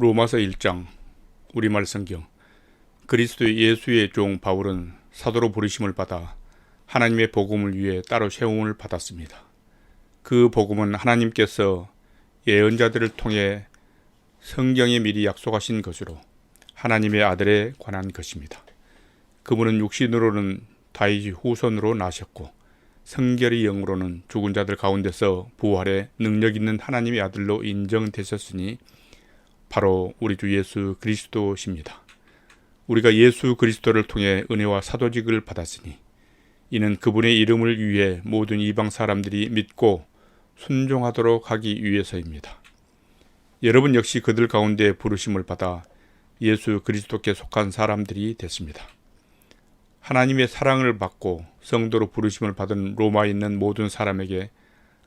로마서 1장 우리말 성경. 그리스도 예수의 종 바울은 사도로 부르심을 받아 하나님의 복음을 위해 따로 세움을 받았습니다. 그 복음은 하나님께서 예언자들을 통해 성경에 미리 약속하신 것으로 하나님의 아들에 관한 것입니다. 그분은 육신으로는 다윗의 후손으로 나셨고 성결의 영으로는 죽은 자들 가운데서 부활해 능력 있는 하나님의 아들로 인정되셨으니 바로 우리 주 예수 그리스도십니다. 우리가 예수 그리스도를 통해 은혜와 사도직을 받았으니 이는 그분의 이름을 위해 모든 이방 사람들이 믿고 순종하도록 하기 위해서입니다. 여러분 역시 그들 가운데 부르심을 받아 예수 그리스도께 속한 사람들이 됐습니다. 하나님의 사랑을 받고 성도로 부르심을 받은 로마에 있는 모든 사람에게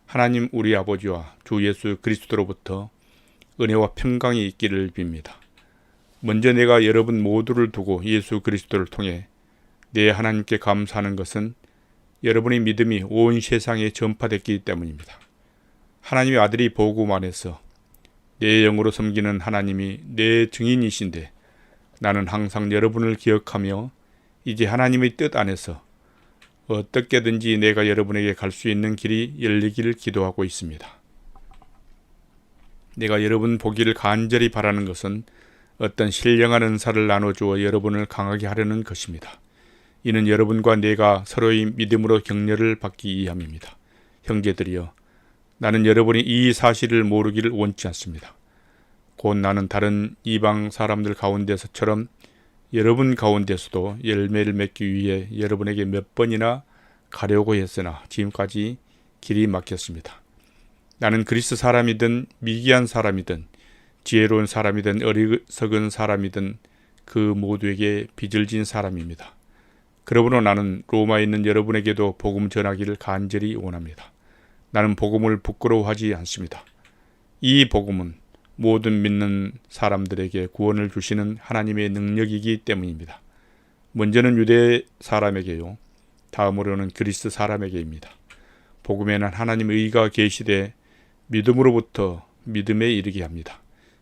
하나님 우리 아버지와 주 예수 그리스도로부터 은혜와 평강이 있기를 빕니다. 먼저 내가 여러분 모두를 두고 예수 그리스도를 통해 내 하나님께 감사하는 것은 여러분의 믿음이 온 세상에 전파됐기 때문입니다. 하나님의 아들이 복음 안에서 내 영으로 섬기는 하나님이 내 증인이신데 나는 항상 여러분을 기억하며 이제 하나님의 뜻 안에서 어떻게든지 내가 여러분에게 갈 수 있는 길이 열리기를 기도하고 있습니다. 내가 여러분 보기를 간절히 바라는 것은 어떤 신령한 은사를 나눠주어 여러분을 강하게 하려는 것입니다. 이는 여러분과 내가 서로의 믿음으로 격려를 받기 위함입니다. 형제들이여, 나는 여러분이 이 사실을 모르기를 원치 않습니다. 곧 나는 다른 이방 사람들 가운데서처럼 여러분 가운데서도 열매를 맺기 위해 여러분에게 몇 번이나 가려고 했으나 지금까지 길이 막혔습니다. 나는 그리스 사람이든 미기한 사람이든 지혜로운 사람이든 어리석은 사람이든 그 모두에게 빚을 진 사람입니다. 그러므로 나는 로마에 있는 여러분에게도 복음 전하기를 간절히 원합니다. 나는 복음을 부끄러워하지 않습니다. 이 복음은 모든 믿는 사람들에게 구원을 주시는 하나님의 능력이기 때문입니다. 먼저는 유대 사람에게요, 다음으로는 그리스 사람에게입니다. 복음에는 하나님의 의가 계시되 믿음으로부터 믿음에 이르게 합니다.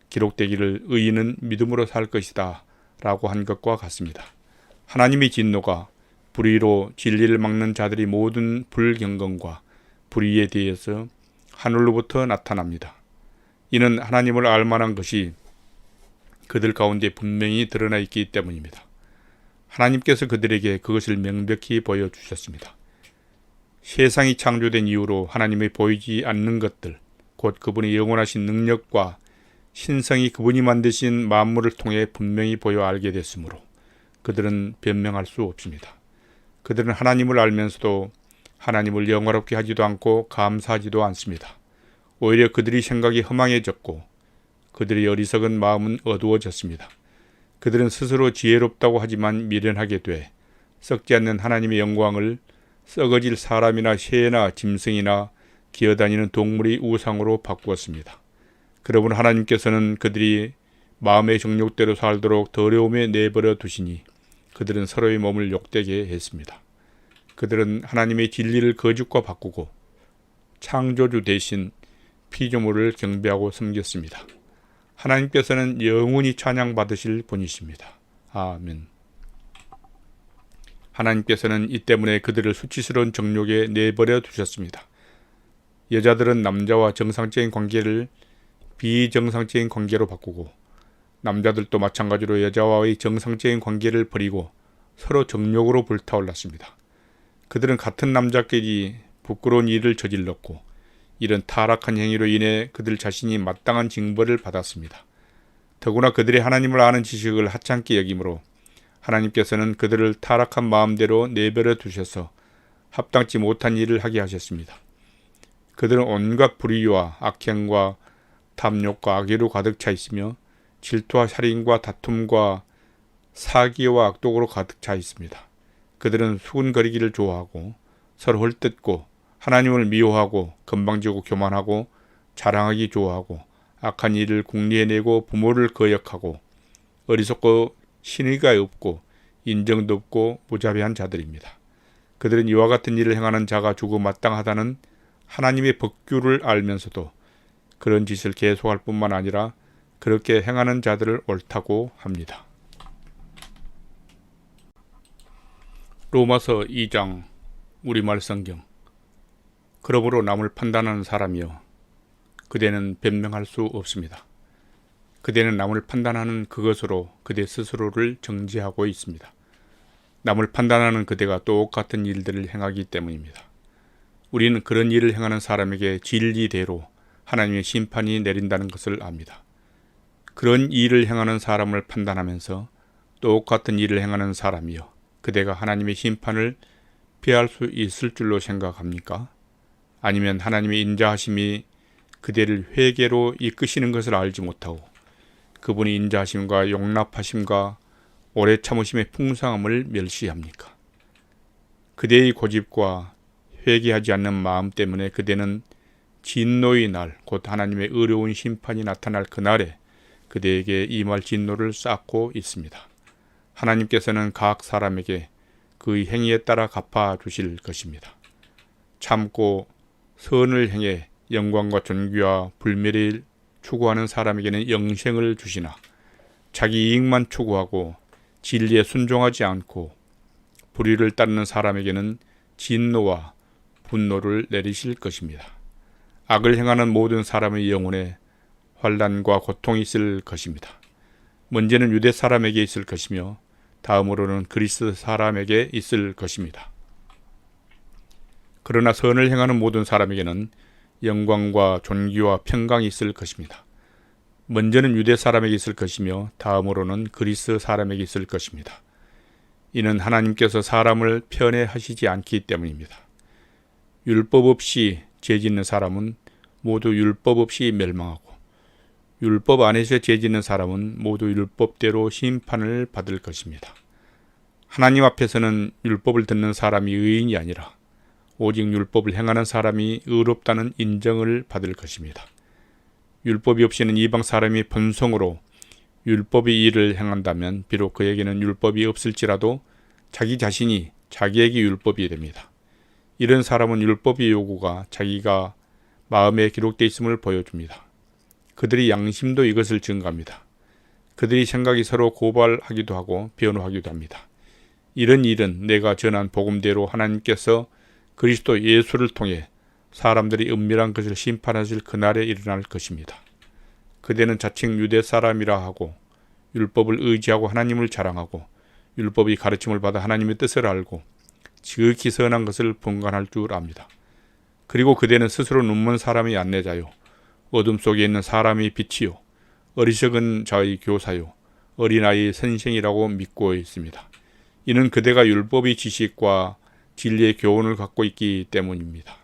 기록되기를 의인은 믿음으로 살 것이다 라고 한 것과 같습니다. 하나님의 진노가 불의로 진리를 막는 자들이 모든 불경건과 불의에 대해서 하늘로부터 나타납니다. 이는 하나님을 알만한 것이 그들 가운데 분명히 드러나 있기 때문입니다. 하나님께서 그들에게 그것을 명백히 보여주셨습니다. 세상이 창조된 이후로 하나님의 보이지 않는 것들, 곧 그분의 영원하신 능력과 신성이 그분이 만드신 만물을 통해 분명히 보여 알게 됐으므로 그들은 변명할 수 없습니다. 그들은 하나님을 알면서도 하나님을 영화롭게 하지도 않고 감사하지도 않습니다. 오히려 그들의 생각이 허망해졌고 그들의 어리석은 마음은 어두워졌습니다. 그들은 스스로 지혜롭다고 하지만 미련하게 돼 썩지 않는 하나님의 영광을 썩어질 사람이나 새나 짐승이나 기어다니는 동물의 우상으로 바꾸었습니다. 그러므로 하나님께서는 그들이 마음의 정욕대로 살도록 더러움에 내버려 두시니 그들은 서로의 몸을 욕되게 했습니다. 그들은 하나님의 진리를 거짓과 바꾸고 창조주 대신 피조물을 경배하고 섬겼습니다. 하나님께서는 영원히 찬양받으실 분이십니다. 아멘. 하나님께서는 이 때문에 그들을 수치스러운 정욕에 내버려 두셨습니다. 여자들은 남자와 정상적인 관계를 비정상적인 관계로 바꾸고 남자들도 마찬가지로 여자와의 정상적인 관계를 버리고 서로 정욕으로 불타올랐습니다. 그들은 같은 남자끼리 부끄러운 일을 저질렀고 이런 타락한 행위로 인해 그들 자신이 마땅한 징벌을 받았습니다. 더구나 그들의 하나님을 아는 지식을 하찮게 여기므로 하나님께서는 그들을 타락한 마음대로 내버려 두셔서 합당치 못한 일을 하게 하셨습니다. 그들은 온갖 불의와 악행과 탐욕과 악의로 가득 차 있으며 질투와 살인과 다툼과 사기와 악독으로 가득 차 있습니다. 그들은 수군거리기를 좋아하고 서로 헐뜯고 하나님을 미워하고 건방지고 교만하고 자랑하기 좋아하고 악한 일을 궁리해내고 부모를 거역하고 어리석고 신의가 없고 인정도 없고 무자비한 자들입니다. 그들은 이와 같은 일을 행하는 자가 죽어 마땅하다는 하나님의 법규를 알면서도 그런 짓을 계속할 뿐만 아니라 그렇게 행하는 자들을 옳다고 합니다. 로마서 2장 우리말 성경. 그러므로 남을 판단하는 사람이여 그대는 변명할 수 없습니다. 그대는 남을 판단하는 그것으로 그대 스스로를 정죄하고 있습니다. 남을 판단하는 그대가 똑같은 일들을 행하기 때문입니다. 우리는 그런 일을 행하는 사람에게 진리대로 하나님의 심판이 내린다는 것을 압니다. 그런 일을 행하는 사람을 판단하면서 똑같은 일을 행하는 사람이여 그대가 하나님의 심판을 피할 수 있을 줄로 생각합니까? 아니면 하나님의 인자하심이 그대를 회개로 이끄시는 것을 알지 못하고 그분의 인자하심과 용납하심과 오래 참으심의 풍성함을 멸시합니까? 그대의 고집과 회개하지 않는 마음 때문에 그대는 진노의 날, 곧 하나님의 어려운 심판이 나타날 그날에 그대에게 임할 진노를 쌓고 있습니다. 하나님께서는 각 사람에게 그의 행위에 따라 갚아주실 것입니다. 참고 선을 행해 영광과 존귀와 불멸을 추구하는 사람에게는 영생을 주시나 자기 이익만 추구하고 진리에 순종하지 않고 불의를 따르는 사람에게는 진노와 분노를 내리실 것입니다. 악을 행하는 모든 사람의 영혼에 환난과 고통이 있을 것입니다. 먼저는 유대 사람에게 있을 것이며 다음으로는 그리스 사람에게 있을 것입니다. 그러나 선을 행하는 모든 사람에게는 영광과 존귀와 평강이 있을 것입니다. 먼저는 유대 사람에게 있을 것이며 다음으로는 그리스 사람에게 있을 것입니다. 이는 하나님께서 사람을 편애하시지 않기 때문입니다. 율법 없이 죄짓는 사람은 모두 율법 없이 멸망하고 율법 안에서 죄짓는 사람은 모두 율법대로 심판을 받을 것입니다. 하나님 앞에서는 율법을 듣는 사람이 의인이 아니라 오직 율법을 행하는 사람이 의롭다는 인정을 받을 것입니다. 율법이 없이는 이방 사람이 본성으로 율법의 일을 행한다면 비록 그에게는 율법이 없을지라도 자기 자신이 자기에게 율법이 됩니다. 이런 사람은 율법의 요구가 자기가 마음에 기록되어 있음을 보여줍니다. 그들의 양심도 이것을 증거합니다. 그들의 생각이 서로 고발하기도 하고 변호하기도 합니다. 이런 일은 내가 전한 복음대로 하나님께서 그리스도 예수를 통해 사람들이 은밀한 것을 심판하실 그날에 일어날 것입니다. 그대는 자칭 유대 사람이라 하고 율법을 의지하고 하나님을 자랑하고 율법의 가르침을 받아 하나님의 뜻을 알고 지극히 선한 것을 분간할 줄 압니다. 그리고 그대는 스스로 눈먼 사람의 안내자요 어둠 속에 있는 사람의 빛이요 어리석은 자의 교사요 어린아이의 선생이라고 믿고 있습니다. 이는 그대가 율법의 지식과 진리의 교훈을 갖고 있기 때문입니다.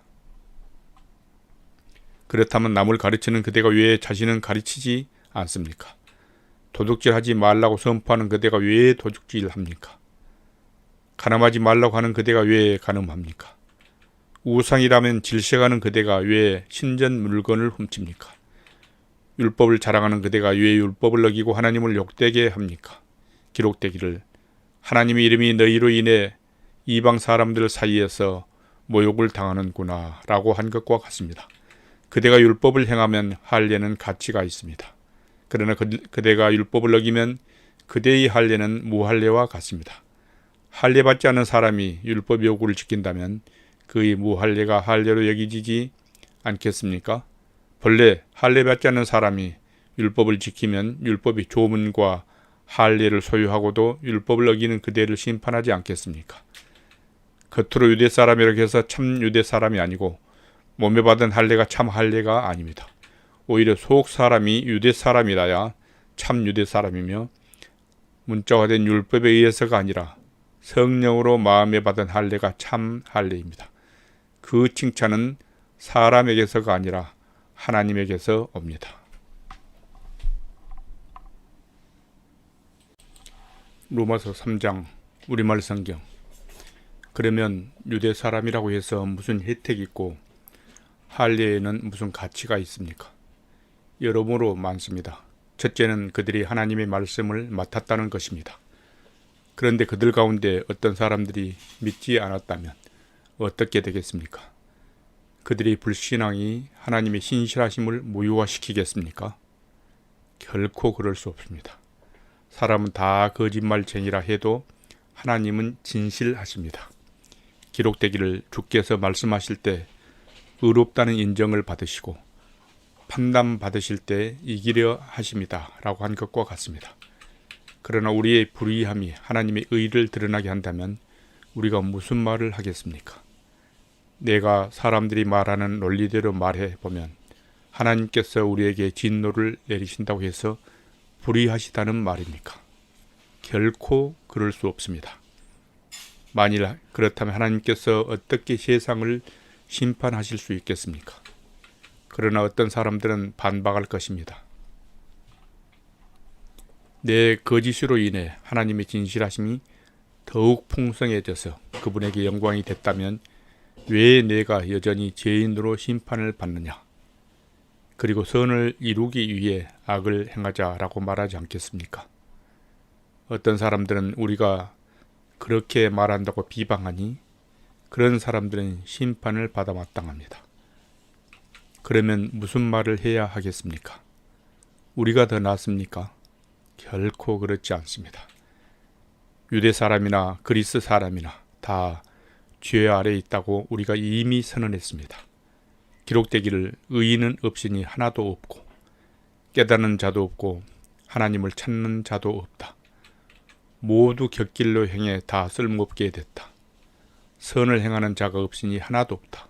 그렇다면 남을 가르치는 그대가 왜 자신은 가르치지 않습니까? 도둑질하지 말라고 선포하는 그대가 왜 도둑질합니까? 간음하지 말라고 하는 그대가 왜 간음합니까? 우상이라면 질색하는 그대가 왜 신전 물건을 훔칩니까? 율법을 자랑하는 그대가 왜 율법을 어기고 하나님을 욕되게 합니까? 기록되기를 하나님의 이름이 너희로 인해 이방 사람들 사이에서 모욕을 당하는구나 라고 한 것과 같습니다. 그대가 율법을 행하면 할례는 가치가 있습니다. 그러나 그대가 율법을 어기면 그대의 할례는 무할례와 같습니다. 할례 받지 않는 사람이 율법 요구를 지킨다면 그의 무할례가 할례로 여기지지 않겠습니까? 본래 할례 받지 않는 사람이 율법을 지키면 율법이 조문과 할례를 소유하고도 율법을 어기는 그대를 심판하지 않겠습니까? 겉으로 유대 사람이라고 해서 참 유대 사람이 아니고 몸에 받은 할례가 참 할례가 아닙니다. 오히려 속 사람이 유대 사람이라야 참 유대 사람이며 문자화된 율법에 의해서가 아니라 성령으로 마음에 받은 할례가 참 할례입니다. 그 칭찬은 사람에게서가 아니라 하나님에게서 옵니다. 로마서 3장 우리말 성경. 그러면 유대 사람이라고 해서 무슨 혜택이 있고 할례에는 무슨 가치가 있습니까? 여러모로 많습니다. 첫째는 그들이 하나님의 말씀을 맡았다는 것입니다. 그런데 그들 가운데 어떤 사람들이 믿지 않았다면 어떻게 되겠습니까? 그들의 불신앙이 하나님의 신실하심을 무효화시키겠습니까? 결코 그럴 수 없습니다. 사람은 다 거짓말쟁이라 해도 하나님은 진실하십니다. 기록되기를 주께서 말씀하실 때 의롭다는 인정을 받으시고 판단받으실 때 이기려 하십니다 라고 한 것과 같습니다. 그러나 우리의 불의함이 하나님의 의를 드러나게 한다면 우리가 무슨 말을 하겠습니까? 내가 사람들이 말하는 논리대로 말해보면 하나님께서 우리에게 진노를 내리신다고 해서 불의하시다는 말입니까? 결코 그럴 수 없습니다. 만일 그렇다면 하나님께서 어떻게 세상을 심판하실 수 있겠습니까? 그러나 어떤 사람들은 반박할 것입니다. 내 거짓으로 인해 하나님의 진실하심이 더욱 풍성해져서 그분에게 영광이 됐다면 왜 내가 여전히 죄인으로 심판을 받느냐? 그리고 선을 이루기 위해 악을 행하자라고 말하지 않겠습니까? 어떤 사람들은 우리가 그렇게 말한다고 비방하니 그런 사람들은 심판을 받아 마땅합니다. 그러면 무슨 말을 해야 하겠습니까? 우리가 더 낫습니까? 결코 그렇지 않습니다. 유대 사람이나 그리스 사람이나 다 죄 아래 있다고 우리가 이미 선언했습니다. 기록되기를 의인은 없으니 하나도 없고 깨닫는 자도 없고 하나님을 찾는 자도 없다. 모두 곁길로 행해 다 쓸모없게 됐다. 선을 행하는 자가 없으니 하나도 없다.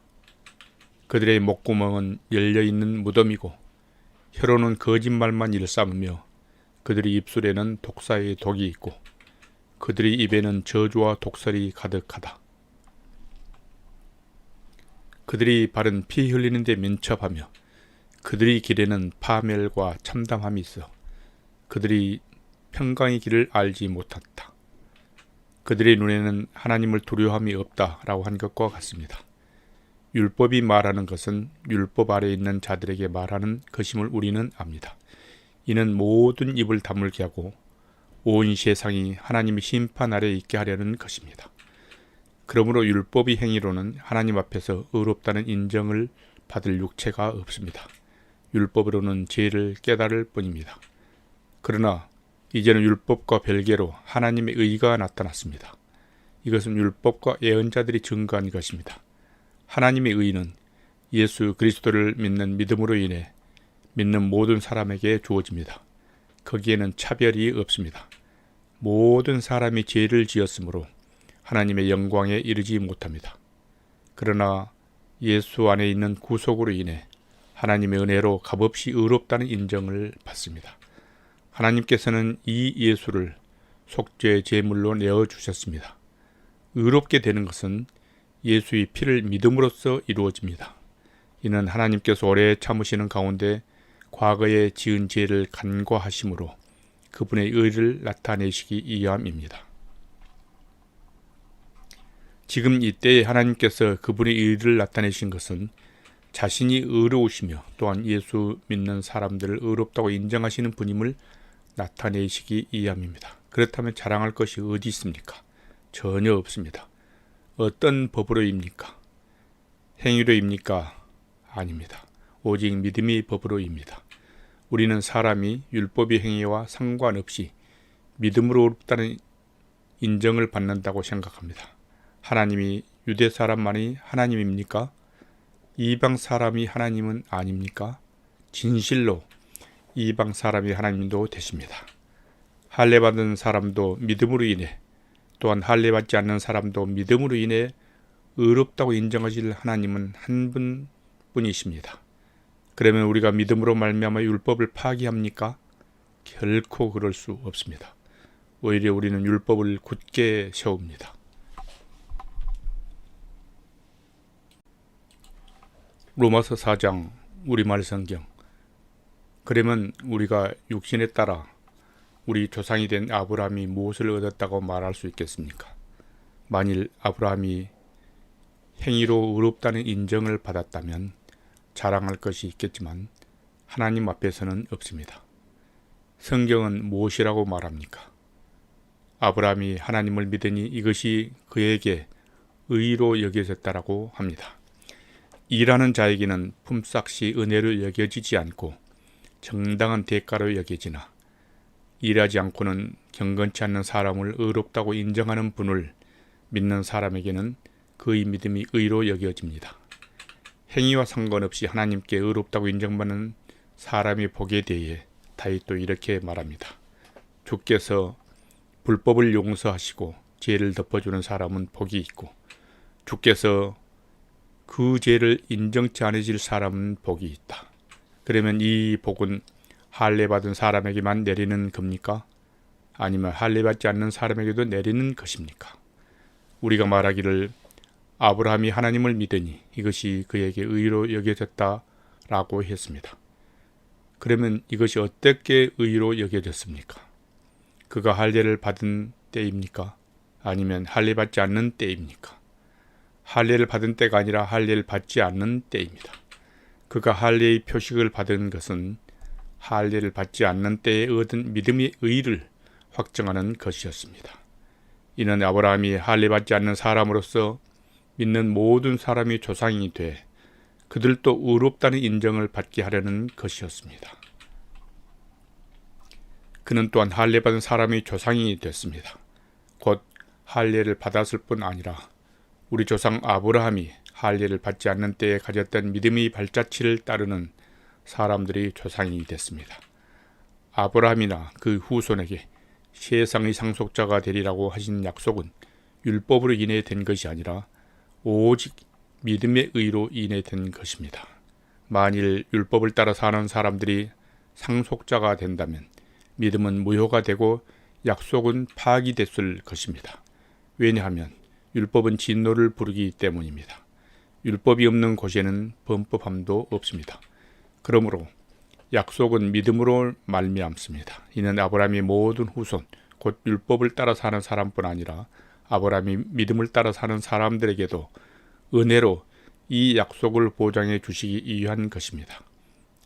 그들의 목구멍은 열려있는 무덤이고 혀로는 거짓말만 일삼으며 그들의 입술에는 독사의 독이 있고 그들의 입에는 저주와 독설이 가득하다. 그들이 발은 피 흘리는 데 민첩하며 그들의 길에는 파멸과 참담함이 있어 그들이 평강의 길을 알지 못한다. 그들의 눈에는 하나님을 두려움이 없다라고 한 것과 같습니다. 율법이 말하는 것은 율법 아래 있는 자들에게 말하는 것임을 우리는 압니다. 이는 모든 입을 다물게 하고 온 세상이 하나님의 심판 아래 있게 하려는 것입니다. 그러므로 율법의 행위로는 하나님 앞에서 의롭다는 인정을 받을 육체가 없습니다. 율법으로는 죄를 깨달을 뿐입니다. 그러나 이제는 율법과 별개로 하나님의 의가 나타났습니다. 이것은 율법과 예언자들이 증거한 것입니다. 하나님의 의는 예수 그리스도를 믿는 믿음으로 인해 믿는 모든 사람에게 주어집니다. 거기에는 차별이 없습니다. 모든 사람이 죄를 지었으므로 하나님의 영광에 이르지 못합니다. 그러나 예수 안에 있는 구속으로 인해 하나님의 은혜로 값없이 의롭다는 인정을 받습니다. 하나님께서는 이 예수를 속죄 제물로 내어주셨습니다. 의롭게 되는 것은 예수의 피를 믿음으로써 이루어집니다. 이는 하나님께서 오래 참으시는 가운데 과거에 지은 죄를 간과하심으로 그분의 의를 나타내시기 위함입니다. 지금 이때에 하나님께서 그분의 의를 나타내신 것은 자신이 의로우시며 또한 예수 믿는 사람들을 의롭다고 인정하시는 분임을 나타내시기 위함입니다. 그렇다면 자랑할 것이 어디 있습니까? 전혀 없습니다. 어떤 법으로입니까? 행위로입니까? 아닙니다. 오직 믿음의 법으로입니다. 우리는 사람이 율법의 행위와 상관없이 믿음으로 의롭다는 인정을 받는다고 생각합니다. 하나님이 유대 사람만이 하나님입니까? 이방 사람이 하나님은 아닙니까? 진실로 이방 사람이 하나님도 되십니다. 할례받은 사람도 믿음으로 인해 또한 할례받지 않는 사람도 믿음으로 인해 의롭다고 인정하실 하나님은 한 분뿐이십니다. 그러면 우리가 믿음으로 말미암아 율법을 파기합니까? 결코 그럴 수 없습니다. 오히려 우리는 율법을 굳게 세웁니다. 로마서 4장 우리말 성경. 그러면 우리가 육신에 따라 우리 조상이 된 아브라함이 무엇을 얻었다고 말할 수 있겠습니까? 만일 아브라함이 행위로 의롭다는 인정을 받았다면 자랑할 것이 있겠지만 하나님 앞에서는 없습니다. 성경은 무엇이라고 말합니까? 아브라함이 하나님을 믿으니 이것이 그에게 의로 여겨졌다라고 합니다. 일하는 자에게는 품삯이 은혜로 여겨지지 않고 정당한 대가로 여겨지나 일하지 않고는 경건치 않는 사람을 의롭다고 인정하는 분을 믿는 사람에게는 그의 믿음이 의로 여겨집니다. 행위와 상관없이 하나님께 의롭다고 인정받는 사람의 복에 대해 다윗도 이렇게 말합니다. 주께서 불법을 용서하시고 죄를 덮어주는 사람은 복이 있고 주께서 그 죄를 인정치 않으실 사람은 복이 있다. 그러면 이 복은 할례받은 사람에게만 내리는 겁니까? 아니면 할례받지 않는 사람에게도 내리는 것입니까? 우리가 말하기를 아브라함이 하나님을 믿으니 이것이 그에게 의로 여겨졌다라고 했습니다. 그러면 이것이 어떻게 의로 여겨졌습니까? 그가 할례를 받은 때입니까? 아니면 할례받지 않는 때입니까? 할례를 받은 때가 아니라 할례를 받지 않는 때입니다. 그가 할례의 표식을 받은 것은 할례를 받지 않는 때에 얻은 믿음의 의를 확정하는 것이었습니다. 이는 아브라함이 할례받지 않는 사람으로서 믿는 모든 사람이 조상이 돼 그들도 의롭다는 인정을 받게 하려는 것이었습니다. 그는 또한 할례받은 사람의 조상이 됐습니다. 곧 할례를 받았을 뿐 아니라 우리 조상 아브라함이 할례를 받지 않는 때에 가졌던 믿음의 발자취를 따르는 사람들이 조상이 됐습니다. 아브라함이나 그 후손에게 세상의 상속자가 되리라고 하신 약속은 율법으로 인해 된 것이 아니라 오직 믿음의 의로 인해 된 것입니다. 만일 율법을 따라 사는 사람들이 상속자가 된다면 믿음은 무효가 되고 약속은 파기됐을 것입니다. 왜냐하면 율법은 진노를 부르기 때문입니다. 율법이 없는 곳에는 범법함도 없습니다. 그러므로 약속은 믿음으로 말미암습니다. 이는 아브라함의 모든 후손, 곧 율법을 따라 사는 사람뿐 아니라 아브라함이 믿음을 따라 사는 사람들에게도 은혜로 이 약속을 보장해 주시기 위한 것입니다.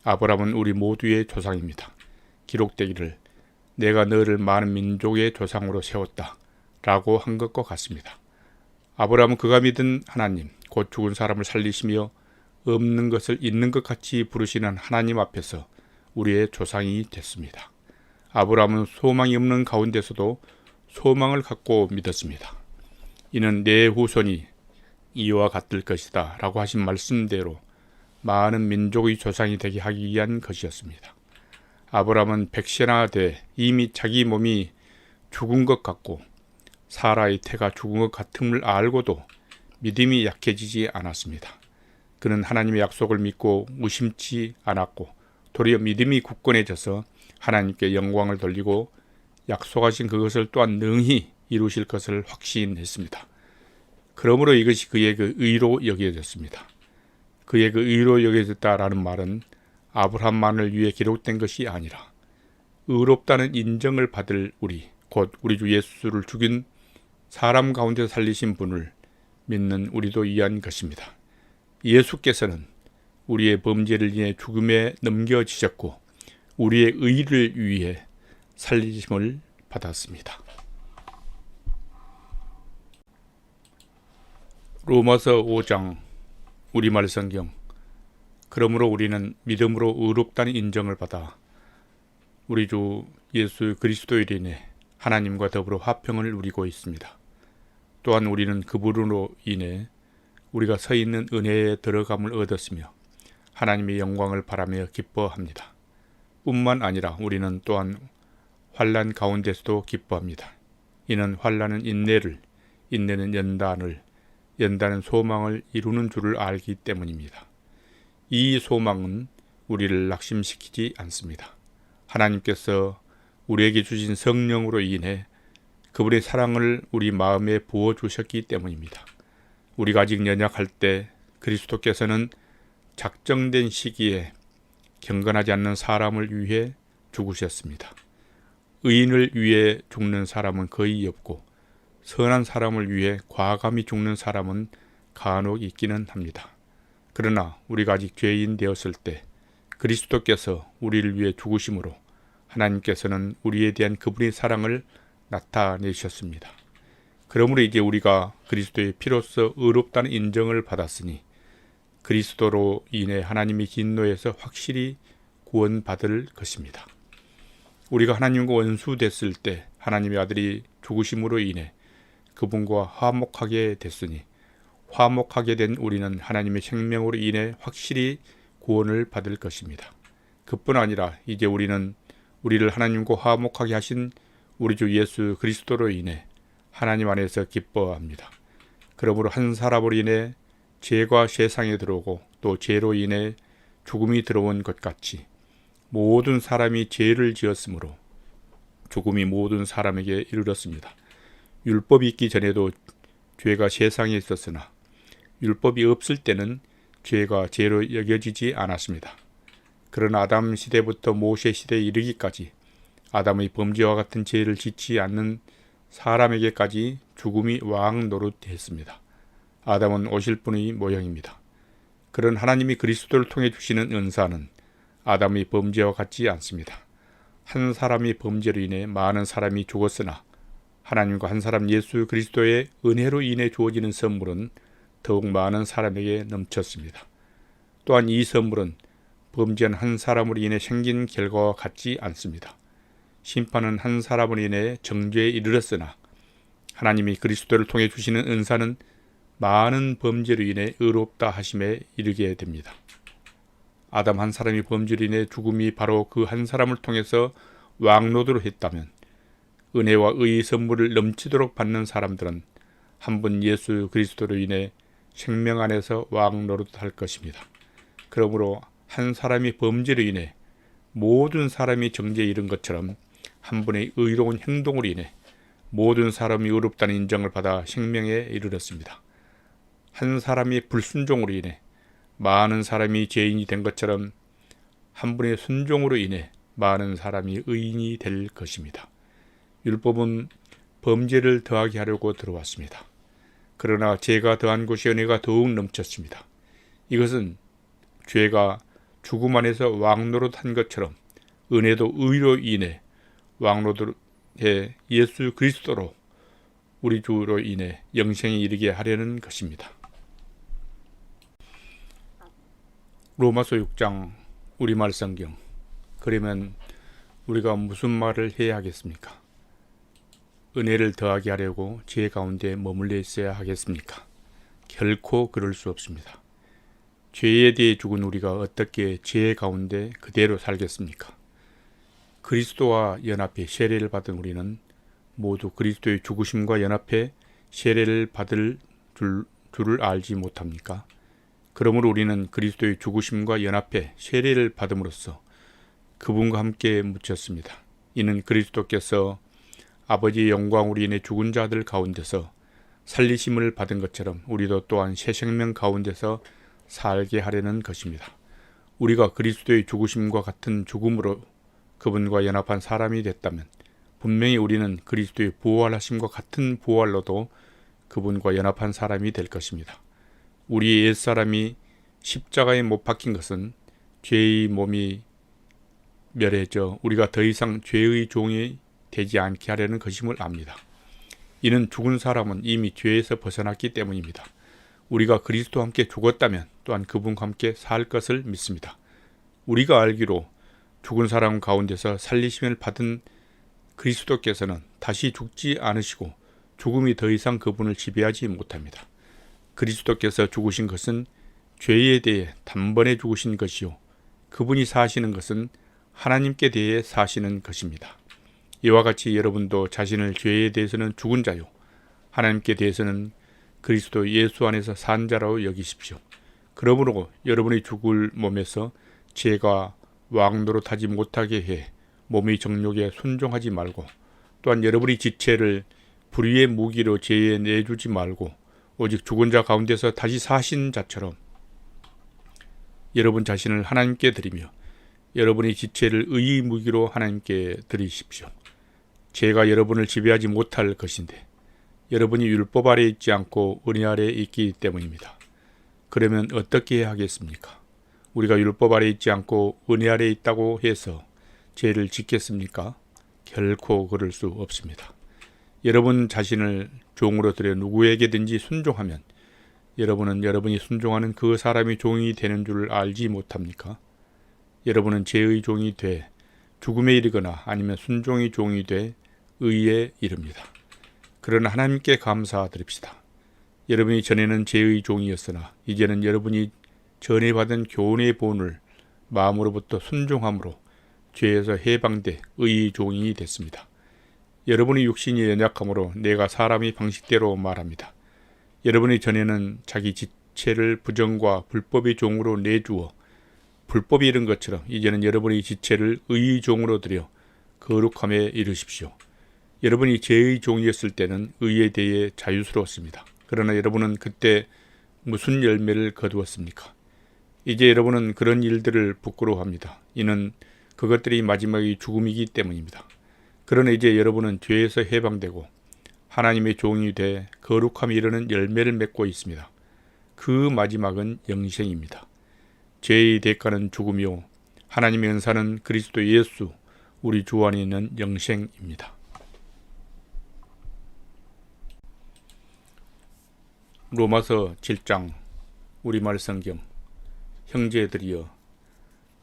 아브라함은 우리 모두의 조상입니다. 기록되기를 내가 너를 많은 민족의 조상으로 세웠다 라고 한 것과 같습니다. 아브라함은 그가 믿은 하나님, 곧 죽은 사람을 살리시며 없는 것을 있는 것 같이 부르시는 하나님 앞에서 우리의 조상이 됐습니다. 아브라함은 소망이 없는 가운데서도 소망을 갖고 믿었습니다. 이는 내 후손이 이와 같을 것이다 라고 하신 말씀대로 많은 민족의 조상이 되게 하기 위한 것이었습니다. 아브라함은 백세나 돼 이미 자기 몸이 죽은 것 같고 사라의 태가 죽은 것 같음을 알고도 믿음이 약해지지 않았습니다. 그는 하나님의 약속을 믿고 무심치 않았고 도리어 믿음이 굳건해져서 하나님께 영광을 돌리고 약속하신 그것을 또한 능히 이루실 것을 확신했습니다. 그러므로 이것이 그의 그 의로 여겨졌습니다. 그의 그 의로 여겨졌다라는 말은 아브라함만을 위해 기록된 것이 아니라 의롭다는 인정을 받을 우리, 곧 우리 주 예수를 죽인 사람 가운데 살리신 분을 믿는 우리도 위한 것입니다. 예수께서는 우리의 범죄를 인해 죽음에 넘겨지셨고 우리의 의를 위해 살리심을 받았습니다. 로마서 5장 우리말 성경. 그러므로 우리는 믿음으로 의롭다는 인정을 받아 우리 주 예수 그리스도로 인해 하나님과 더불어 화평을 누리고 있습니다. 또한 우리는 그분으로 인해 우리가 서 있는 은혜에 들어감을 얻었으며 하나님의 영광을 바라며 기뻐합니다. 뿐만 아니라 우리는 또한 환난 가운데서도 기뻐합니다. 이는 환난은 인내를, 인내는 연단을, 연단은 소망을 이루는 줄을 알기 때문입니다. 이 소망은 우리를 낙심시키지 않습니다. 하나님께서 우리에게 주신 성령으로 인해 그분의 사랑을 우리 마음에 부어주셨기 때문입니다. 우리가 아직 연약할 때 그리스도께서는 작정된 시기에 경건하지 않는 사람을 위해 죽으셨습니다. 의인을 위해 죽는 사람은 거의 없고 선한 사람을 위해 과감히 죽는 사람은 간혹 있기는 합니다. 그러나 우리가 아직 죄인 되었을 때 그리스도께서 우리를 위해 죽으심으로 하나님께서는 우리에 대한 그분의 사랑을 나타내셨습니다. 그러므로 이제 우리가 그리스도의 피로써 의롭다는 인정을 받았으니 그리스도로 인해 하나님의 진노에서 확실히 구원받을 것입니다. 우리가 하나님과 원수됐을 때 하나님의 아들이 죽으심으로 인해 그분과 화목하게 됐으니 화목하게 된 우리는 하나님의 생명으로 인해 확실히 구원을 받을 것입니다. 그뿐 아니라 이제 우리는 우리를 하나님과 화목하게 하신 우리 주 예수 그리스도로 인해 하나님 안에서 기뻐합니다. 그러므로 한 사람으로 인해 죄가 세상에 들어오고 또 죄로 인해 죽음이 들어온 것 같이 모든 사람이 죄를 지었으므로 죽음이 모든 사람에게 이르렀습니다. 율법이 있기 전에도 죄가 세상에 있었으나 율법이 없을 때는 죄가 죄로 여겨지지 않았습니다. 그러나 아담 시대부터 모세 시대에 이르기까지 아담의 범죄와 같은 죄를 짓지 않는 사람에게까지 죽음이 왕 노릇했습니다. 아담은 오실 분의 모형입니다. 그런 하나님이 그리스도를 통해 주시는 은사는 아담의 범죄와 같지 않습니다. 한 사람이 범죄로 인해 많은 사람이 죽었으나 하나님과 한 사람 예수 그리스도의 은혜로 인해 주어지는 선물은 더욱 많은 사람에게 넘쳤습니다. 또한 이 선물은 범죄한 한 사람으로 인해 생긴 결과와 같지 않습니다. 심판은 한 사람으로 인해 정죄에 이르렀으나 하나님이 그리스도를 통해 주시는 은사는 많은 범죄로 인해 의롭다 하심에 이르게 됩니다. 아담 한 사람이 범죄로 인해 죽음이 바로 그 한 사람을 통해서 왕노릇을 했다면 은혜와 의의 선물을 넘치도록 받는 사람들은 한 분 예수 그리스도로 인해 생명 안에서 왕노릇할 것입니다. 그러므로 한 사람이 범죄로 인해 모든 사람이 정죄에 이른 것처럼 한 분의 의로운 행동으로 인해 모든 사람이 의롭다는 인정을 받아 생명에 이르렀습니다. 한 사람이 불순종으로 인해 많은 사람이 죄인이 된 것처럼 한 분의 순종으로 인해 많은 사람이 의인이 될 것입니다. 율법은 범죄를 더하게 하려고 들어왔습니다. 그러나 죄가 더한 곳이 은혜가 더욱 넘쳤습니다. 이것은 죄가 죽음 안에서 왕노릇한 것처럼 은혜도 의로 인해 왕노릇해 예수 그리스도로 우리 주로 인해 영생에 이르게 하려는 것입니다. 로마서 6장 우리말 성경. 그러면 우리가 무슨 말을 해야 하겠습니까? 은혜를 더하게 하려고 죄 가운데 머물러 있어야 하겠습니까? 결코 그럴 수 없습니다. 죄에 대해 죽은 우리가 어떻게 죄 가운데 그대로 살겠습니까? 그리스도와 연합해 세례를 받은 우리는 모두 그리스도의 죽으심과 연합해 세례를 받을 줄을 알지 못합니까? 그러므로 우리는 그리스도의 죽으심과 연합해 세례를 받음으로써 그분과 함께 묻혔습니다. 이는 그리스도께서 아버지의 영광으로 인해 죽은 자들 가운데서 살리심을 받은 것처럼 우리도 또한 새 생명 가운데서 살게 하려는 것입니다. 우리가 그리스도의 죽으심과 같은 죽음으로 그분과 연합한 사람이 됐다면 분명히 우리는 그리스도의 부활하심과 같은 부활로도 그분과 연합한 사람이 될 것입니다. 우리의 옛사람이 십자가에 못 박힌 것은 죄의 몸이 멸해져 우리가 더 이상 죄의 종이 되지 않게 하려는 것임을 압니다. 이는 죽은 사람은 이미 죄에서 벗어났기 때문입니다. 우리가 그리스도와 함께 죽었다면 또한 그분과 함께 살 것을 믿습니다. 우리가 알기로 죽은 사람 가운데서 살리심을 받은 그리스도께서는 다시 죽지 않으시고 죽음이 더 이상 그분을 지배하지 못합니다. 그리스도께서 죽으신 것은 죄에 대해 단번에 죽으신 것이요 그분이 사시는 것은 하나님께 대해 사시는 것입니다. 이와 같이 여러분도 자신을 죄에 대해서는 죽은 자요 하나님께 대해서는 그리스도 예수 안에서 산 자라고 여기십시오. 그러므로 여러분이 죽을 몸에서 죄가 왕노릇하지 못하게 해 몸의 정욕에 순종하지 말고 또한 여러분의 지체를 불의의 무기로 죄에 내주지 말고 오직 죽은 자 가운데서 다시 사신 자처럼 여러분 자신을 하나님께 드리며 여러분의 지체를 의의 무기로 하나님께 드리십시오. 죄가 여러분을 지배하지 못할 것인데 여러분이 율법 아래에 있지 않고 은혜 아래에 있기 때문입니다. 그러면 어떻게 해야 하겠습니까? 우리가 율법 아래에 있지 않고 은혜 아래에 있다고 해서 죄를 짓겠습니까? 결코 그럴 수 없습니다. 여러분 자신을 종으로 들여 누구에게든지 순종하면 여러분은 여러분이 순종하는 그 사람이 종이 되는 줄 알지 못합니까? 여러분은 죄의 종이 돼 죽음에 이르거나 아니면 순종의 종이 돼 의에 이릅니다. 그러나 하나님께 감사드립시다. 여러분이 전에는 죄의 종이었으나 이제는 여러분이 전에 받은 교훈의 본을 마음으로부터 순종함으로 죄에서 해방돼 의의 종이 됐습니다. 여러분의 육신이 연약함으로 내가 사람의 방식대로 말합니다. 여러분이 전에는 자기 지체를 부정과 불법의 종으로 내주어 불법이 이른 것처럼 이제는 여러분의 지체를 의의 종으로 들여 거룩함에 이르십시오. 여러분이 죄의 종이었을 때는 의에 대해 자유스러웠습니다. 그러나 여러분은 그때 무슨 열매를 거두었습니까? 이제 여러분은 그런 일들을 부끄러워합니다. 이는 그것들이 마지막의 죽음이기 때문입니다. 그러나 이제 여러분은 죄에서 해방되고 하나님의 종이 돼 거룩함에 이르는 열매를 맺고 있습니다. 그 마지막은 영생입니다. 죄의 대가는 죽음이요 하나님의 은사는 그리스도 예수 우리 주 안에 있는 영생입니다. 로마서 7장 우리말 성경. 형제들이여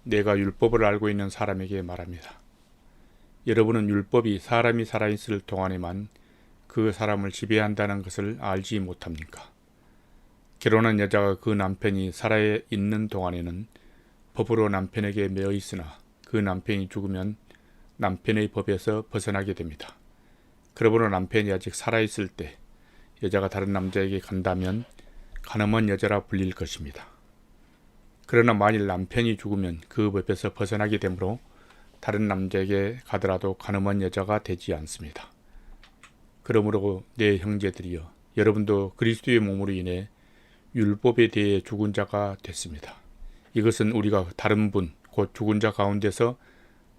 내가 율법을 알고 있는 사람에게 말합니다. 여러분은 율법이 사람이 살아있을 동안에만 그 사람을 지배한다는 것을 알지 못합니까? 결혼한 여자가 그 남편이 살아있는 동안에는 법으로 남편에게 매여 있으나 그 남편이 죽으면 남편의 법에서 벗어나게 됩니다. 그러므로 남편이 아직 살아있을 때 여자가 다른 남자에게 간다면 간음한 여자라 불릴 것입니다. 그러나 만일 남편이 죽으면 그 법에서 벗어나게 되므로 다른 남자에게 가더라도 간음한 여자가 되지 않습니다. 그러므로 내 형제들이여 여러분도 그리스도의 몸으로 인해 율법에 대해 죽은 자가 됐습니다. 이것은 우리가 다른 분 곧 죽은 자 가운데서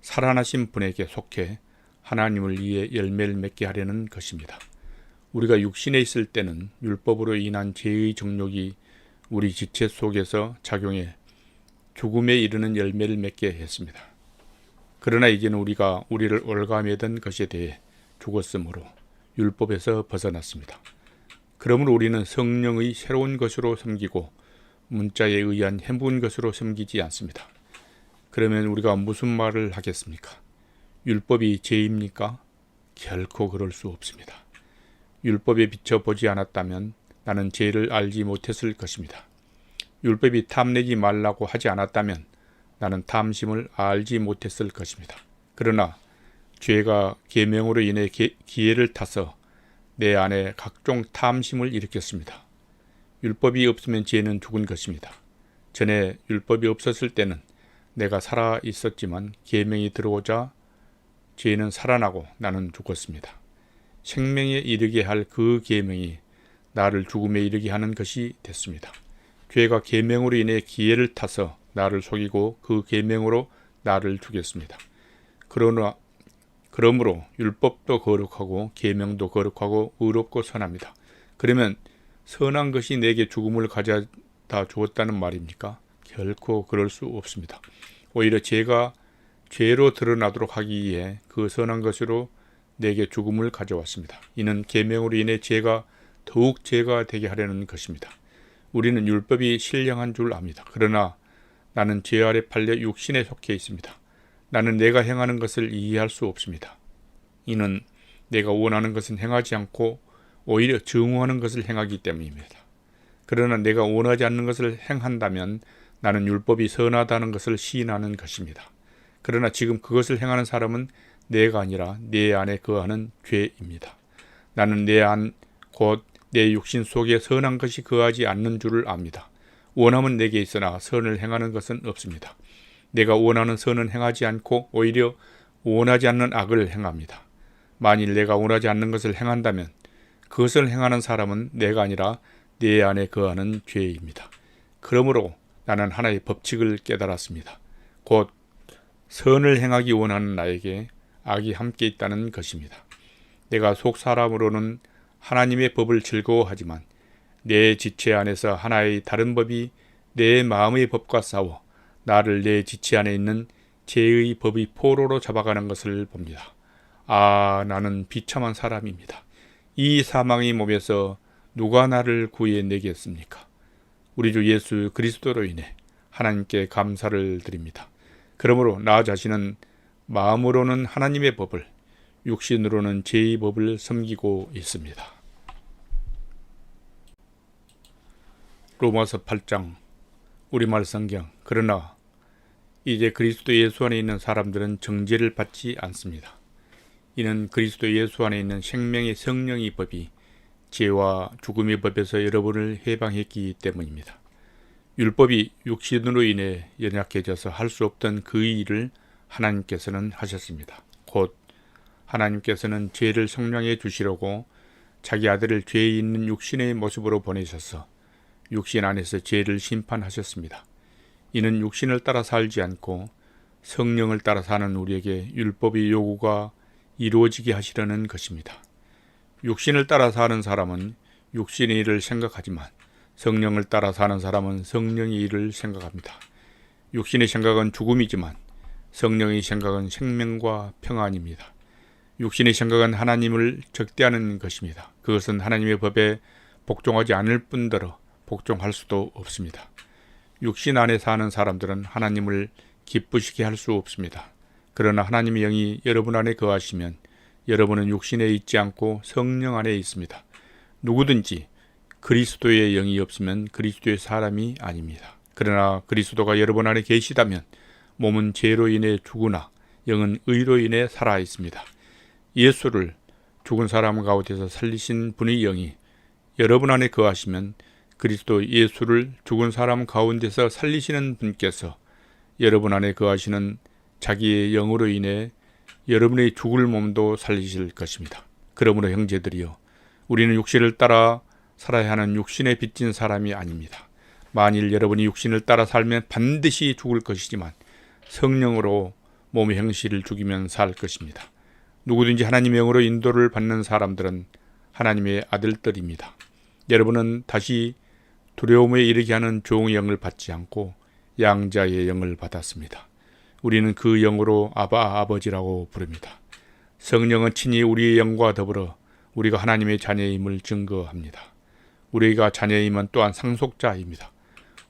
살아나신 분에게 속해 하나님을 위해 열매를 맺게 하려는 것입니다. 우리가 육신에 있을 때는 율법으로 인한 죄의 정욕이 우리 지체 속에서 작용해 죽음에 이르는 열매를 맺게 했습니다. 그러나 이제는 우리가 우리를 올가매던 것에 대해 죽었으므로 율법에서 벗어났습니다. 그러므로 우리는 성령의 새로운 것으로 섬기고 문자에 의한 해묵은 것으로 섬기지 않습니다. 그러면 우리가 무슨 말을 하겠습니까? 율법이 죄입니까? 결코 그럴 수 없습니다. 율법에 비춰보지 않았다면 나는 죄를 알지 못했을 것입니다. 율법이 탐내지 말라고 하지 않았다면 나는 탐심을 알지 못했을 것입니다. 그러나 죄가 계명으로 인해 기회를 타서 내 안에 각종 탐심을 일으켰습니다. 율법이 없으면 죄는 죽은 것입니다. 전에 율법이 없었을 때는 내가 살아 있었지만 계명이 들어오자 죄는 살아나고 나는 죽었습니다. 생명에 이르게 할 그 계명이 나를 죽음에 이르게 하는 것이 됐습니다. 죄가 계명으로 인해 기회를 타서 나를 속이고 그 계명으로 나를 죽였습니다. 그러므로 율법도 거룩하고 계명도 거룩하고 의롭고 선합니다. 그러면 선한 것이 내게 죽음을 가져다 주었다는 말입니까? 결코 그럴 수 없습니다. 오히려 죄가 죄로 드러나도록 하기 위해 그 선한 것으로 내게 죽음을 가져왔습니다. 이는 계명으로 인해 죄가 더욱 죄가 되게 하려는 것입니다. 우리는 율법이 신령한 줄 압니다. 그러나 나는 죄 아래 팔려 육신에 속해 있습니다. 나는 내가 행하는 것을 이해할 수 없습니다. 이는 내가 원하는 것은 행하지 않고 오히려 증오하는 것을 행하기 때문입니다. 그러나 내가 원하지 않는 것을 행한다면 나는 율법이 선하다는 것을 시인하는 것입니다. 그러나 지금 그것을 행하는 사람은 내가 아니라 내 안에 거하는 죄입니다. 나는 내 안 곧 내 육신 속에 선한 것이 거하지 않는 줄을 압니다. 원함은 내게 있으나 선을 행하는 것은 없습니다. 내가 원하는 선은 행하지 않고 오히려 원하지 않는 악을 행합니다. 만일 내가 원하지 않는 것을 행한다면 그것을 행하는 사람은 내가 아니라 내 안에 거하는 죄입니다. 그러므로 나는 하나의 법칙을 깨달았습니다. 곧 선을 행하기 원하는 나에게 악이 함께 있다는 것입니다. 내가 속 사람으로는 하나님의 법을 즐거워하지만 내 지체 안에서 하나의 다른 법이 내 마음의 법과 싸워 나를 내 지체 안에 있는 죄의 법의 포로로 잡아가는 것을 봅니다. 아, 나는 비참한 사람입니다. 이 사망의 몸에서 누가 나를 구해내겠습니까? 우리 주 예수 그리스도로 인해 하나님께 감사를 드립니다. 그러므로 나 자신은 마음으로는 하나님의 법을, 육신으로는 제 법을 섬기고 있습니다. 로마서 8장 우리말 성경. 그러나 이제 그리스도 예수 안에 있는 사람들은 정죄를 받지 않습니다. 이는 그리스도 예수 안에 있는 생명의 성령의 법이 죄와 죽음의 법에서 여러분을 해방했기 때문입니다. 율법이 육신으로 인해 연약해져서 할 수 없던 그 일을 하나님께서는 하셨습니다. 곧 하나님께서는 죄를 성량해 주시려고 자기 아들을 죄 있는 육신의 모습으로 보내셔서 육신 안에서 죄를 심판하셨습니다. 이는 육신을 따라 살지 않고 성령을 따라 사는 우리에게 율법의 요구가 이루어지게 하시려는 것입니다. 육신을 따라 사는 사람은 육신의 일을 생각하지만 성령을 따라 사는 사람은 성령의 일을 생각합니다. 육신의 생각은 죽음이지만 성령의 생각은 생명과 평안입니다. 육신의 생각은 하나님을 적대하는 것입니다. 그것은 하나님의 법에 복종하지 않을 뿐더러 복종할 수도 없습니다. 육신 안에 사는 사람들은 하나님을 기쁘시게 할 수 없습니다. 그러나 하나님의 영이 여러분 안에 거하시면 여러분은 육신에 있지 않고 성령 안에 있습니다. 누구든지 그리스도의 영이 없으면 그리스도의 사람이 아닙니다. 그러나 그리스도가 여러분 안에 계시다면 몸은 죄로 인해 죽으나 영은 의로 인해 살아 있습니다. 예수를 죽은 사람 가운데서 살리신 분의 영이 여러분 안에 거하시면 그리스도 예수를 죽은 사람 가운데서 살리시는 분께서 여러분 안에 거하시는 자기의 영으로 인해 여러분의 죽을 몸도 살리실 것입니다. 그러므로 형제들이여, 우리는 육신을 따라 살아야 하는 육신에 빚진 사람이 아닙니다. 만일 여러분이 육신을 따라 살면 반드시 죽을 것이지만 성령으로 몸의 형실을 죽이면 살 것입니다. 누구든지 하나님의 영으로 인도를 받는 사람들은 하나님의 아들들입니다. 여러분은 다시 두려움에 이르게 하는 종의 영을 받지 않고 양자의 영을 받았습니다. 우리는 그 영으로 아바 아버지라고 부릅니다. 성령은 친히 우리의 영과 더불어 우리가 하나님의 자녀임을 증거합니다. 우리가 자녀임은 또한 상속자입니다.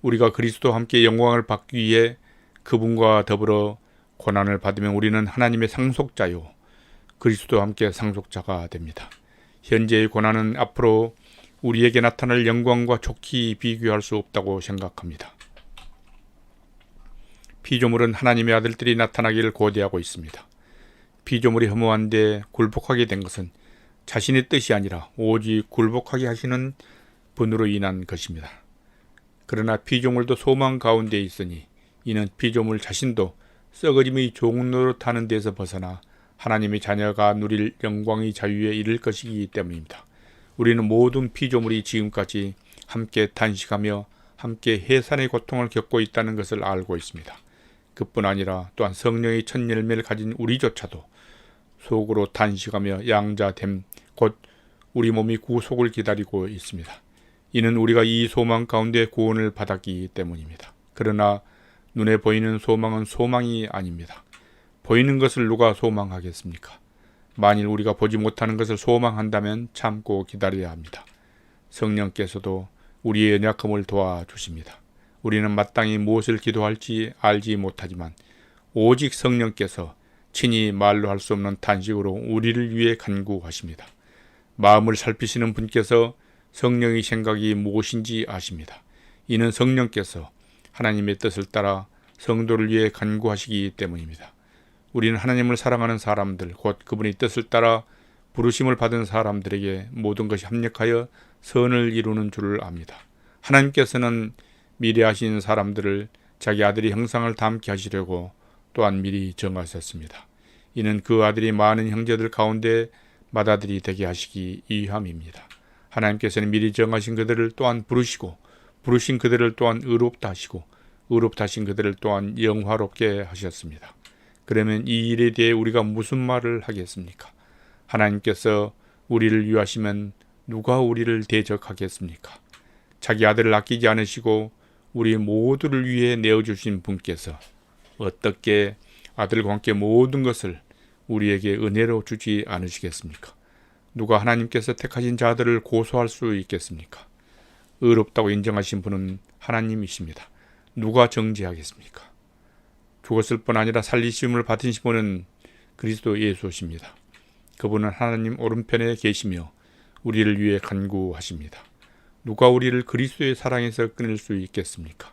우리가 그리스도와 함께 영광을 받기 위해 그분과 더불어 고난을 받으면 우리는 하나님의 상속자요 그리스도와 함께 상속자가 됩니다. 현재의 고난은 앞으로 우리에게 나타날 영광과 좋게 비교할 수 없다고 생각합니다. 피조물은 하나님의 아들들이 나타나기를 고대하고 있습니다. 피조물이 허무한데 굴복하게 된 것은 자신의 뜻이 아니라 오직 굴복하게 하시는 분으로 인한 것입니다. 그러나 피조물도 소망 가운데 있으니 이는 피조물 자신도 썩어짐의 종노릇하는 데서 벗어나 하나님의 자녀가 누릴 영광의 자유에 이를 것이기 때문입니다. 우리는 모든 피조물이 지금까지 함께 탄식하며 함께 해산의 고통을 겪고 있다는 것을 알고 있습니다. 그뿐 아니라 또한 성령의 첫 열매를 가진 우리조차도 속으로 탄식하며 양자됨 곧 우리 몸이 구속을 기다리고 있습니다. 이는 우리가 이 소망 가운데 구원을 받았기 때문입니다. 그러나 눈에 보이는 소망은 소망이 아닙니다. 보이는 것을 누가 소망하겠습니까? 만일 우리가 보지 못하는 것을 소망한다면 참고 기다려야 합니다. 성령께서도 우리의 연약함을 도와주십니다. 우리는 마땅히 무엇을 기도할지 알지 못하지만 오직 성령께서 친히 말로 할 수 없는 탄식으로 우리를 위해 간구하십니다. 마음을 살피시는 분께서 성령의 생각이 무엇인지 아십니다. 이는 성령께서 하나님의 뜻을 따라 성도를 위해 간구하시기 때문입니다. 우리는 하나님을 사랑하는 사람들, 곧 그분의 뜻을 따라 부르심을 받은 사람들에게 모든 것이 합력하여 선을 이루는 줄을 압니다. 하나님께서는 미리 하신 사람들을 자기 아들의 형상을 닮게 하시려고 또한 미리 정하셨습니다. 이는 그 아들이 많은 형제들 가운데 맏아들이 되게 하시기 위함입니다. 하나님께서는 미리 정하신 그들을 또한 부르시고 부르신 그들을 또한 의롭다 하시고 의롭다 하신 그들을 또한 영화롭게 하셨습니다. 그러면 이 일에 대해 우리가 무슨 말을 하겠습니까? 하나님께서 우리를 위하시면 누가 우리를 대적하겠습니까? 자기 아들을 아끼지 않으시고 우리 모두를 위해 내어주신 분께서 어떻게 아들과 함께 모든 것을 우리에게 은혜로 주지 않으시겠습니까? 누가 하나님께서 택하신 자들을 고소할 수 있겠습니까? 의롭다고 인정하신 분은 하나님이십니다. 누가 정죄하겠습니까? 죽었을 뿐 아니라 살리심을 받으신 분은 그리스도 예수십니다. 그분은 하나님 오른편에 계시며 우리를 위해 간구하십니다. 누가 우리를 그리스도의 사랑에서 끊을 수 있겠습니까?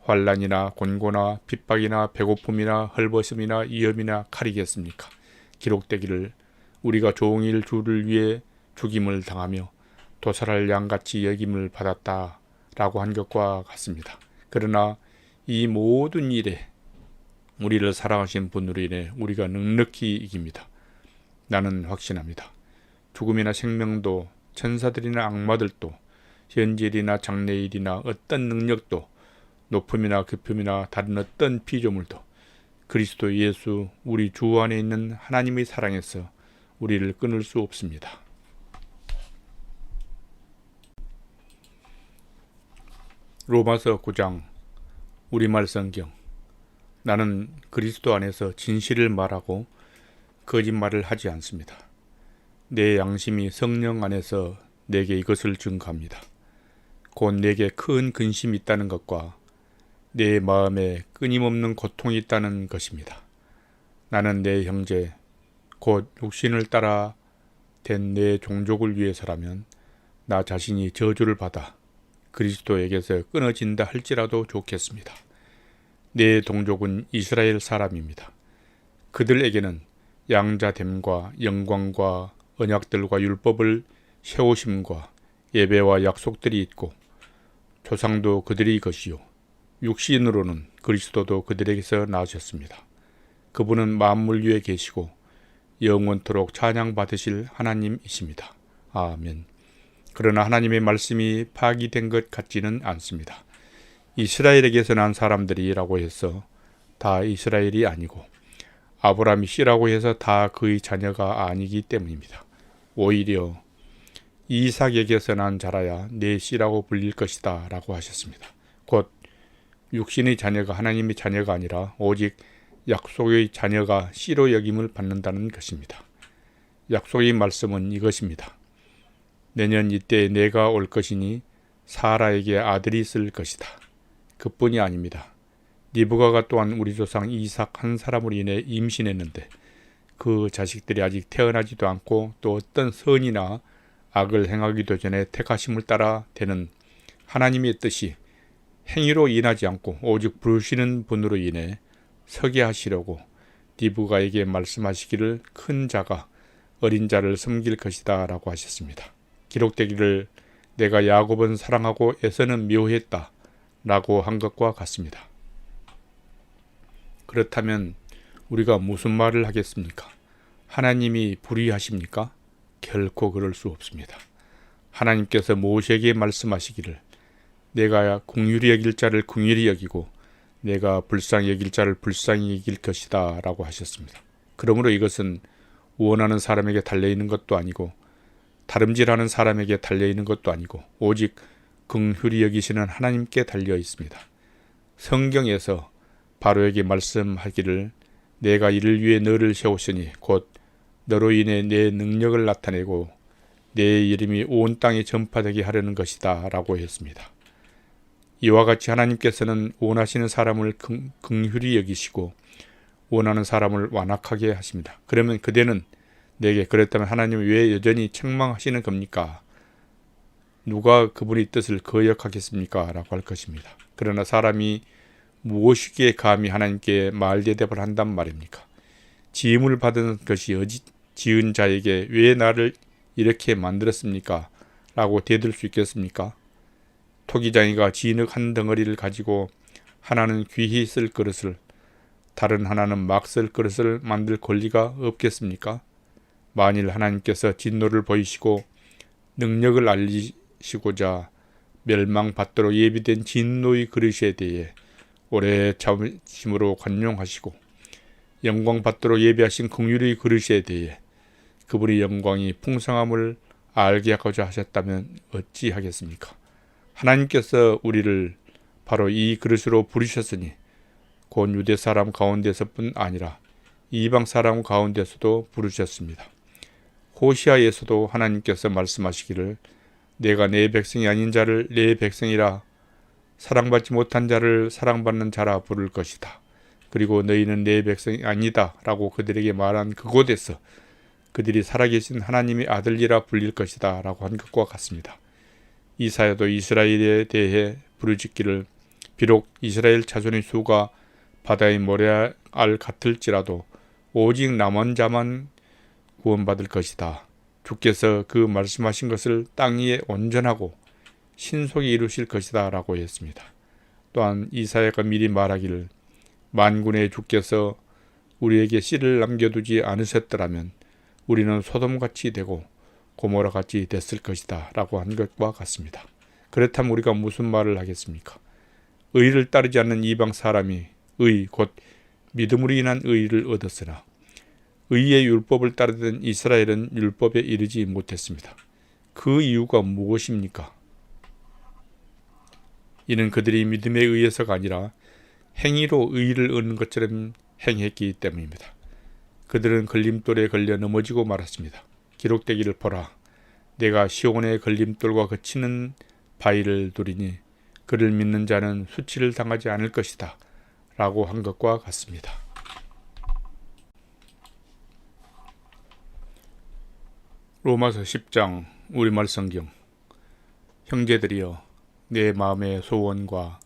환난이나 곤고나 핍박이나 배고픔이나 헐벗음이나 위험이나 칼이겠습니까? 기록되기를 우리가 종일 주를 위해 죽임을 당하며 도살할 양같이 여김을 받았다라고 한 것과 같습니다. 그러나 이 모든 일에 우리를 사랑하신 분으로 인해 우리가 넉넉히 이깁니다. 나는 확신합니다. 죽음이나 생명도 천사들이나 악마들도 현재일이나 장래일이나 어떤 능력도 높음이나 깊음이나 다른 어떤 피조물도 그리스도 예수 우리 주 안에 있는 하나님의 사랑에서 우리를 끊을 수 없습니다. 로마서 9장 우리말 성경. 나는 그리스도 안에서 진실을 말하고 거짓말을 하지 않습니다. 내 양심이 성령 안에서 내게 이것을 증거합니다. 곧 내게 큰 근심이 있다는 것과 내 마음에 끊임없는 고통이 있다는 것입니다. 나는 내 형제 곧 육신을 따라 된 내 종족을 위해서라면 나 자신이 저주를 받아 그리스도에게서 끊어진다 할지라도 좋겠습니다. 내 동족은 이스라엘 사람입니다. 그들에게는 양자됨과 영광과 언약들과 율법을 세우심과 예배와 약속들이 있고 조상도 그들의 것이요 육신으로는 그리스도도 그들에게서 나으셨습니다. 그분은 만물 위에 계시고 영원토록 찬양받으실 하나님이십니다. 아멘. 그러나 하나님의 말씀이 파기된 것 같지는 않습니다. 이스라엘에게서 난 사람들이라고 해서 다 이스라엘이 아니고 아브라함이 씨라고 해서 다 그의 자녀가 아니기 때문입니다. 오히려 이삭에게서 난 자라야 내 씨라고 불릴 것이다 라고 하셨습니다. 곧 육신의 자녀가 하나님의 자녀가 아니라 오직 약속의 자녀가 씨로 여김을 받는다는 것입니다. 약속의 말씀은 이것입니다. 내년 이때 내가 올 것이니 사라에게 아들이 있을 것이다. 그뿐이 아닙니다. 리브가가 또한 우리 조상 이삭 한 사람으로 인해 임신했는데 그 자식들이 아직 태어나지도 않고 또 어떤 선이나 악을 행하기도 전에 택하심을 따라 되는 하나님의 뜻이 행위로 인하지 않고 오직 부르시는 분으로 인해 서게 하시려고 리브가에게 말씀하시기를 큰 자가 어린 자를 섬길 것이다 라고 하셨습니다. 기록되기를 내가 야곱은 사랑하고 에서는 미워했다 라고 한 것과 같습니다. 그렇다면 우리가 무슨 말을 하겠습니까? 하나님이 불의하십니까? 결코 그럴 수 없습니다. 하나님께서 모세에게 말씀하시기를 내가 긍휼히 여길 자를 긍휼히 여기고 내가 불쌍히 여길 자를 불쌍히 여길 것이다 라고 하셨습니다. 그러므로 이것은 원하는 사람에게 달려있는 것도 아니고 다름질하는 사람에게 달려있는 것도 아니고 오직 긍휼히 여기시는 하나님께 달려 있습니다. 성경에서 바로에게 말씀하기를 내가 이를 위해 너를 세웠으니 곧 너로 인해 내 능력을 나타내고 내 이름이 온 땅에 전파되게 하려는 것이다 라고 했습니다. 이와 같이 하나님께서는 원하시는 사람을 긍휼히 여기시고 원하는 사람을 완악하게 하십니다. 그러면 그대는 내게 그랬다면 하나님은 왜 여전히 책망하시는 겁니까? 누가 그분의 뜻을 거역하겠습니까? 라고 할 것입니다. 그러나 사람이 무엇이기에 감히 하나님께 말대답을 한단 말입니까? 지음을 받은 것이 지은 자에게 왜 나를 이렇게 만들었습니까? 라고 대들 수 있겠습니까? 토기장이가 진흙 한 덩어리를 가지고 하나는 귀히 쓸 그릇을 다른 하나는 막 쓸 그릇을 만들 권리가 없겠습니까? 만일 하나님께서 진노를 보이시고 능력을 알리시고자 멸망받도록 예비된 진노의 그릇에 대해 오래 참으심으로 관용하시고 영광 받도록 예비하신 긍휼의 그릇에 대해 그분의 영광이 풍성함을 알게 하고자 하셨다면 어찌하겠습니까? 하나님께서 우리를 바로 이 그릇으로 부르셨으니 곧 유대 사람 가운데서뿐 아니라 이방 사람 가운데서도 부르셨습니다. 호시아에서도 하나님께서 말씀하시기를 내가 내 백성이 아닌 자를 내 백성이라 사랑받지 못한 자를 사랑받는 자라 부를 것이다. 그리고 너희는 내 백성이 아니다 라고 그들에게 말한 그곳에서 그들이 살아계신 하나님의 아들이라 불릴 것이다 라고 한 것과 같습니다. 이사야도 이스라엘에 대해 부르짖기를 비록 이스라엘 자손의 수가 바다의 모래알 같을지라도 오직 남은 자만 구원받을 것이다. 주께서 그 말씀하신 것을 땅 위에 온전하고 신속히 이루실 것이다 라고 했습니다. 또한 이사야가 미리 말하기를 만군의 주께서 우리에게 씨를 남겨두지 않으셨더라면 우리는 소돔같이 되고 고모라같이 됐을 것이다 라고 한 것과 같습니다. 그렇다면 우리가 무슨 말을 하겠습니까? 의를 따르지 않는 이방 사람이 의 곧 믿음으로 인한 의를 얻었으나 의의 율법을 따르던 이스라엘은 율법에 이르지 못했습니다. 그 이유가 무엇입니까? 이는 그들이 믿음에 의해서가 아니라 행위로 의를 얻는 것처럼 행했기 때문입니다. 그들은 걸림돌에 걸려 넘어지고 말았습니다. 기록되기를 보라. 내가 시온의 걸림돌과 거치는 바위를 두리니 그를 믿는 자는 수치를 당하지 않을 것이다 라고 한 것과 같습니다. 로마서 10장 우리말 성경. 형제들이여, 내 마음의 소원과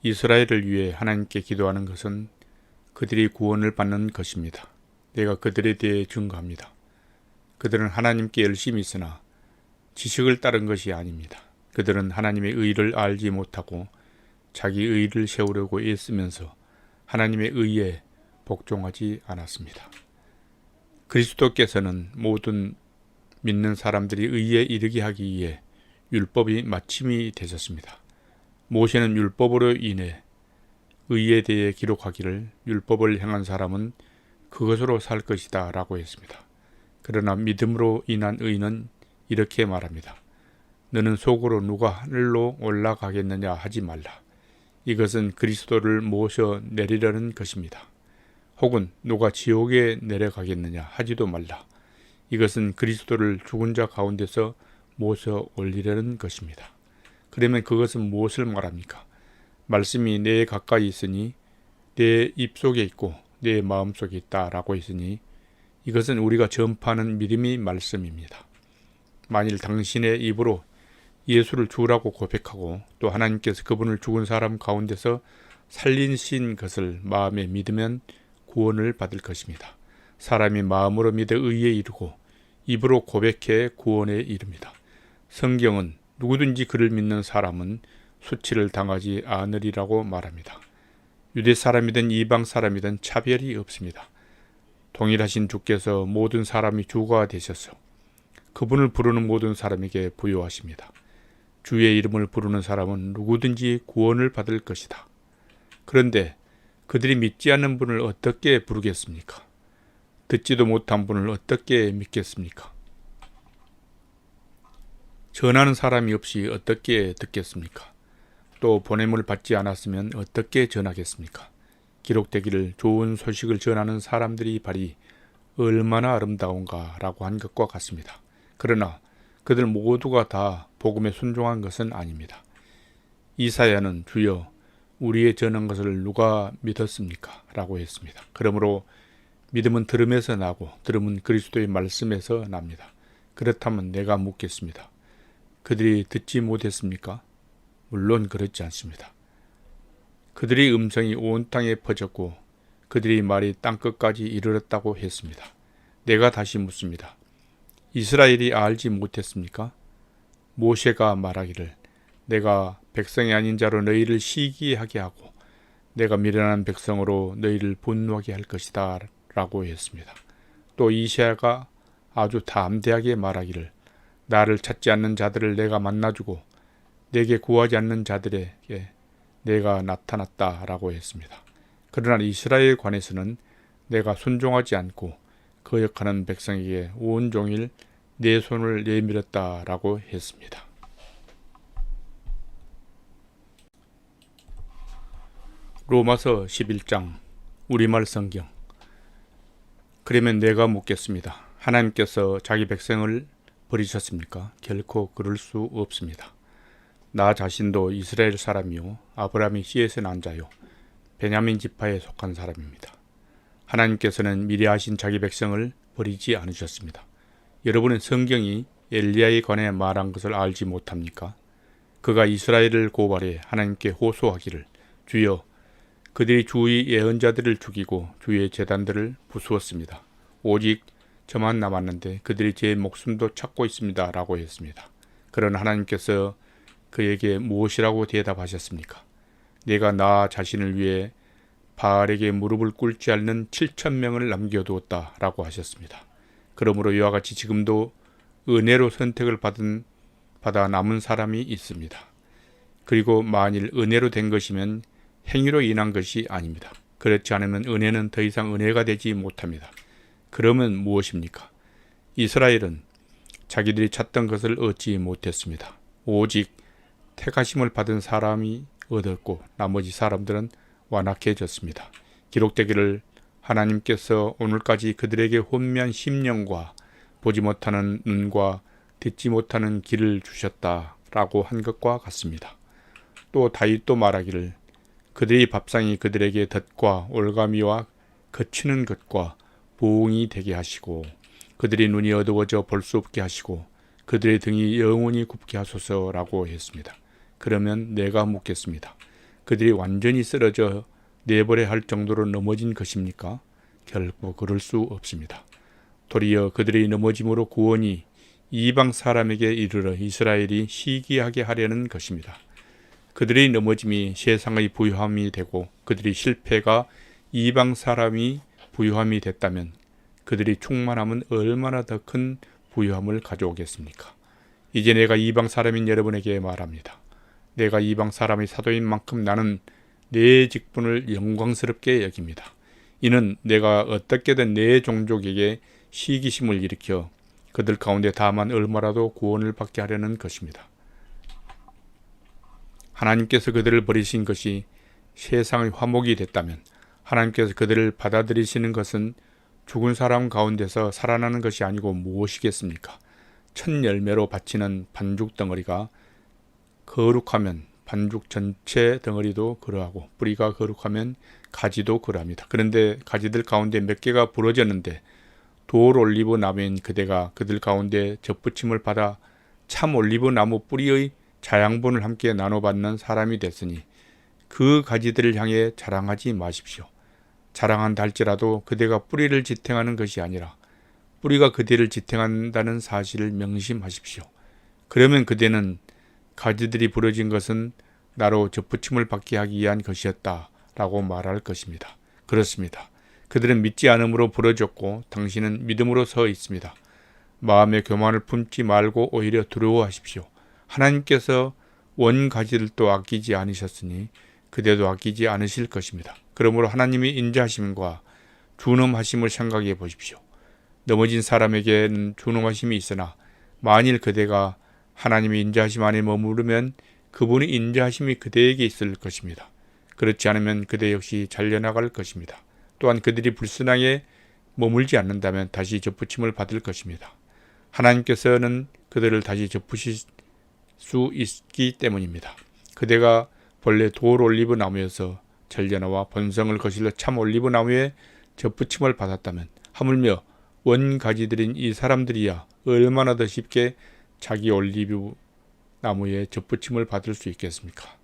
이스라엘을 위해 하나님께 기도하는 것은 그들이 구원을 받는 것입니다. 내가 그들에 대해 증거합니다. 그들은 하나님께 열심히 있으나 지식을 따른 것이 아닙니다. 그들은 하나님의 의를 알지 못하고 자기 의를 세우려고 애쓰면서 하나님의 의에 복종하지 않았습니다. 그리스도께서는 모든 믿는 사람들이 의에 이르게 하기 위해 율법이 마침이 되셨습니다. 모세는 율법으로 인해 의에 대해 기록하기를 율법을 행한 사람은 그것으로 살 것이다 라고 했습니다. 그러나 믿음으로 인한 의는 이렇게 말합니다. 너는 속으로 누가 하늘로 올라가겠느냐 하지 말라. 이것은 그리스도를 모셔 내리려는 것입니다. 혹은 누가 지옥에 내려가겠느냐 하지도 말라. 이것은 그리스도를 죽은 자 가운데서 모셔 올리려는 것입니다. 그러면 그것은 무엇을 말합니까? 말씀이 내 가까이 있으니 내 입속에 있고 내 마음속에 있다 라고 했으니 이것은 우리가 전파하는 믿음의 말씀입니다. 만일 당신의 입으로 예수를 주라고 고백하고 또 하나님께서 그분을 죽은 사람 가운데서 살리신 것을 마음에 믿으면 구원을 받을 것입니다. 사람이 마음으로 믿어 의에 이르고 입으로 고백해 구원에 이릅니다. 성경은 누구든지 그를 믿는 사람은 수치를 당하지 않으리라고 말합니다. 유대 사람이든 이방 사람이든 차별이 없습니다. 동일하신 주께서 모든 사람이 주가 되셔서 그분을 부르는 모든 사람에게 부여하십니다. 주의 이름을 부르는 사람은 누구든지 구원을 받을 것이다. 그런데 그들이 믿지 않는 분을 어떻게 부르겠습니까? 듣지도 못한 분을 어떻게 믿겠습니까? 전하는 사람이 없이 어떻게 듣겠습니까? 또 보냄을 받지 않았으면 어떻게 전하겠습니까? 기록되기를 좋은 소식을 전하는 사람들이 발이 얼마나 아름다운가 라고 한 것과 같습니다. 그러나 그들 모두가 다 복음에 순종한 것은 아닙니다. 이사야는 주여 우리의 전한 것을 누가 믿었습니까? 라고 했습니다. 그러므로 믿음은 들음에서 나고 들음은 그리스도의 말씀에서 납니다. 그렇다면 내가 묻겠습니다. 그들이 듣지 못했습니까? 물론 그렇지 않습니다. 그들의 음성이 온 땅에 퍼졌고 그들의 말이 땅끝까지 이르렀다고 했습니다. 내가 다시 묻습니다. 이스라엘이 알지 못했습니까? 모세가 말하기를 내가 백성이 아닌 자로 너희를 시기하게 하고 내가 미련한 백성으로 너희를 분노하게 할 것이다 라고 했습니다. 또 이사야가 아주 담대하게 말하기를 나를 찾지 않는 자들을 내가 만나주고 내게 구하지 않는 자들에게 내가 나타났다 라고 했습니다. 그러나 이스라엘 관에서는 내가 순종하지 않고 거역하는 백성에게 온종일 내 손을 내밀었다 라고 했습니다. 로마서 11장 우리말 성경. 그러면 내가 묻겠습니다. 하나님께서 자기 백성을 버리셨습니까? 결코 그럴 수 없습니다. 나 자신도 이스라엘 사람이요 아브라함의 씨에서 난 자요 베냐민 지파에 속한 사람입니다. 하나님께서는 미리 하신 자기 백성을 버리지 않으셨습니다. 여러분은 성경이 엘리야에 관해 말한 것을 알지 못합니까? 그가 이스라엘을 고발해 하나님께 호소하기를 주여 그들이 주의 예언자들을 죽이고 주의 제단들을 부수었습니다. 오직 저만 남았는데 그들이 제 목숨도 찾고 있습니다. 라고 했습니다. 그러나 하나님께서 그에게 무엇이라고 대답하셨습니까? 내가 나 자신을 위해 바알에게 무릎을 꿇지 않는 7,000명을 남겨두었다 라고 하셨습니다. 그러므로 이와 같이 지금도 은혜로 선택을 받아 남은 사람이 있습니다. 그리고 만일 은혜로 된 것이면 행위로 인한 것이 아닙니다. 그렇지 않으면 은혜는 더 이상 은혜가 되지 못합니다. 그러면 무엇입니까? 이스라엘은 자기들이 찾던 것을 얻지 못했습니다. 오직 택하심을 받은 사람이 얻었고 나머지 사람들은 완악해졌습니다. 기록되기를 하나님께서 오늘까지 그들에게 혼미한 심령과 보지 못하는 눈과 듣지 못하는 귀를 주셨다라고 한 것과 같습니다. 또 다윗도 말하기를 그들의 밥상이 그들에게 덫과 올가미와 거치는 것과 보응이 되게 하시고 그들의 눈이 어두워져 볼 수 없게 하시고 그들의 등이 영원히 굽게 하소서라고 했습니다. 그러면 내가 묻겠습니다. 그들이 완전히 쓰러져 내버려 할 정도로 넘어진 것입니까? 결코 그럴 수 없습니다. 도리어 그들의 넘어짐으로 구원이 이방 사람에게 이르러 이스라엘이 시기하게 하려는 것입니다. 그들의 넘어짐이 세상의 부유함이 되고 그들의 실패가 이방 사람이 부유함이 됐다면 그들이 충만함은 얼마나 더 큰 부유함을 가져오겠습니까? 이제 내가 이방 사람인 여러분에게 말합니다. 내가 이방 사람의 사도인 만큼 나는 내 직분을 영광스럽게 여깁니다. 이는 내가 어떻게든 내 종족에게 시기심을 일으켜 그들 가운데 다만 얼마라도 구원을 받게 하려는 것입니다. 하나님께서 그들을 버리신 것이 세상의 화목이 됐다면 하나님께서 그들을 받아들이시는 것은 죽은 사람 가운데서 살아나는 것이 아니고 무엇이겠습니까? 첫 열매로 바치는 반죽 덩어리가 거룩하면 반죽 전체 덩어리도 그러하고 뿌리가 거룩하면 가지도 그러합니다. 그런데 가지들 가운데 몇 개가 부러졌는데 돌 올리브 나무인 그대가 그들 가운데 접붙임을 받아 참 올리브 나무 뿌리의 자양분을 함께 나눠받는 사람이 됐으니 그 가지들을 향해 자랑하지 마십시오. 자랑한다 할지라도 그대가 뿌리를 지탱하는 것이 아니라 뿌리가 그대를 지탱한다는 사실을 명심하십시오. 그러면 그대는 가지들이 부러진 것은 나로 접붙임을 받게 하기 위한 것이었다 라고 말할 것입니다. 그렇습니다. 그들은 믿지 않음으로 부러졌고 당신은 믿음으로 서 있습니다. 마음의 교만을 품지 말고 오히려 두려워하십시오. 하나님께서 원 가지들도 아끼지 않으셨으니 그대도 아끼지 않으실 것입니다. 그러므로 하나님의 인자하심과 준엄하심을 생각해 보십시오. 넘어진 사람에게는 준엄하심이 있으나 만일 그대가 하나님의 인자하심 안에 머무르면 그분의 인자하심이 그대에게 있을 것입니다. 그렇지 않으면 그대 역시 잘려나갈 것입니다. 또한 그들이 불순하게 머물지 않는다면 다시 접붙임을 받을 것입니다. 하나님께서는 그들을 다시 접으실 수 있기 때문입니다. 그대가 본래 돌 올리브 나무여서 잘려나와 본성을 거실러 참 올리브 나무에 접붙임을 받았다면 하물며 원 가지들인 이 사람들이야 얼마나 더 쉽게 자기 올리브 나무에 접붙임을 받을 수 있겠습니까?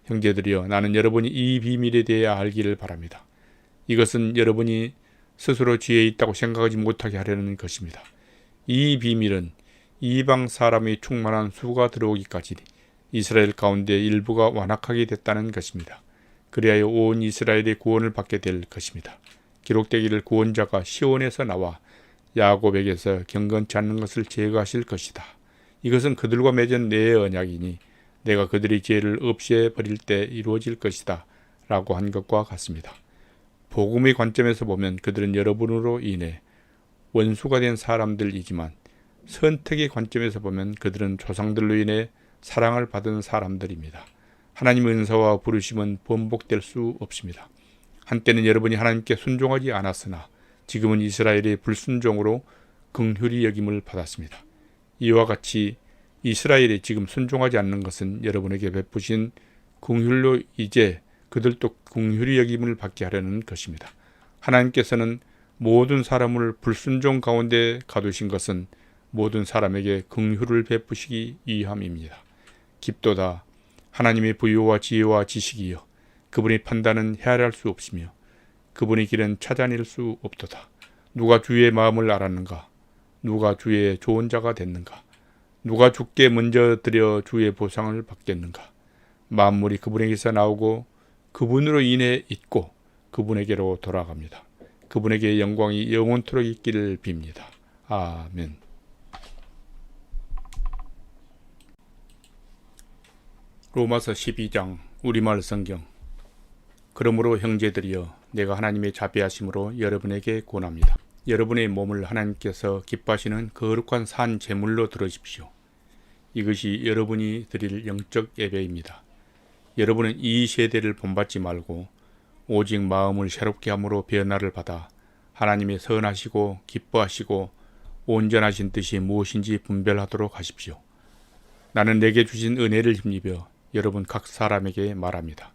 형제들이여, 나는 여러분이 이 비밀에 대해 알기를 바랍니다. 이것은 여러분이 스스로 지혜 있다고 생각하지 못하게 하려는 것입니다. 이 비밀은 이방 사람의 충만한 수가 들어오기까지 이스라엘 가운데 일부가 완악하게 됐다는 것입니다. 그리하여 온 이스라엘의 구원을 받게 될 것입니다. 기록되기를 구원자가 시온에서 나와 야곱에게서 경건치 않는 것을 제거하실 것이다. 이것은 그들과 맺은 내 언약이니 내가 그들의 죄를 없애버릴 때 이루어질 것이다 라고 한 것과 같습니다. 복음의 관점에서 보면 그들은 여러분으로 인해 원수가 된 사람들이지만 선택의 관점에서 보면 그들은 조상들로 인해 사랑을 받은 사람들입니다. 하나님의 은사와 부르심은 번복될 수 없습니다. 한때는 여러분이 하나님께 순종하지 않았으나 지금은 이스라엘의 불순종으로 긍휼히 여김을 받았습니다. 이와 같이 이스라엘이 지금 순종하지 않는 것은 여러분에게 베푸신 긍휼로 이제 그들도 긍휼히 여김을 받게 하려는 것입니다. 하나님께서는 모든 사람을 불순종 가운데 가두신 것은 모든 사람에게 긍휼을 베푸시기 위함입니다. 깊도다 하나님의 부유와 지혜와 지식이여 그분의 판단은 헤아릴 수 없으며 그분의 길은 찾아낼 수 없도다. 누가 주의 마음을 알았는가? 누가 주의 좋은 자가 됐는가? 누가 주께 먼저 드려 주의 보상을 받겠는가? 만물이 그분에게서 나오고 그분으로 인해 있고 그분에게로 돌아갑니다. 그분에게 영광이 영원토록 있기를 빕니다. 아멘. 로마서 12장 우리말 성경. 그러므로 형제들이여 내가 하나님의 자비하심으로 여러분에게 권합니다. 여러분의 몸을 하나님께서 기뻐하시는 거룩한 산 제물로 들으십시오. 이것이 여러분이 드릴 영적 예배입니다. 여러분은 이 세대를 본받지 말고 오직 마음을 새롭게 함으로 변화를 받아 하나님의 선하시고 기뻐하시고 온전하신 뜻이 무엇인지 분별하도록 하십시오. 나는 내게 주신 은혜를 힘입어 여러분 각 사람에게 말합니다.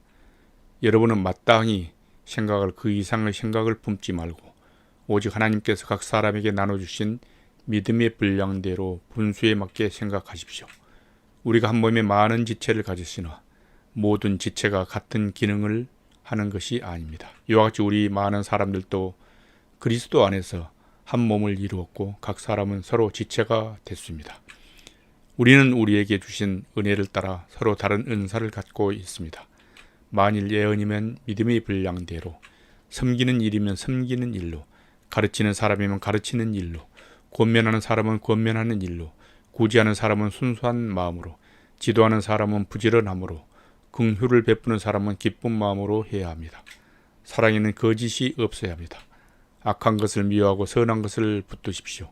여러분은 마땅히 생각을 그 이상의 생각을 품지 말고 오직 하나님께서 각 사람에게 나눠주신 믿음의 분량대로 분수에 맞게 생각하십시오. 우리가 한 몸에 많은 지체를 가졌으나 모든 지체가 같은 기능을 하는 것이 아닙니다. 이와 같이 우리 많은 사람들도 그리스도 안에서 한 몸을 이루었고 각 사람은 서로 지체가 됐습니다. 우리는 우리에게 주신 은혜를 따라 서로 다른 은사를 갖고 있습니다. 만일 예언이면 믿음의 분량대로, 섬기는 일이면 섬기는 일로, 가르치는 사람이면 가르치는 일로, 권면하는 사람은 권면하는 일로, 구제하는 사람은 순수한 마음으로, 지도하는 사람은 부지런함으로, 긍휼을 베푸는 사람은 기쁜 마음으로 해야 합니다. 사랑에는 거짓이 없어야 합니다. 악한 것을 미워하고 선한 것을 붙드십시오.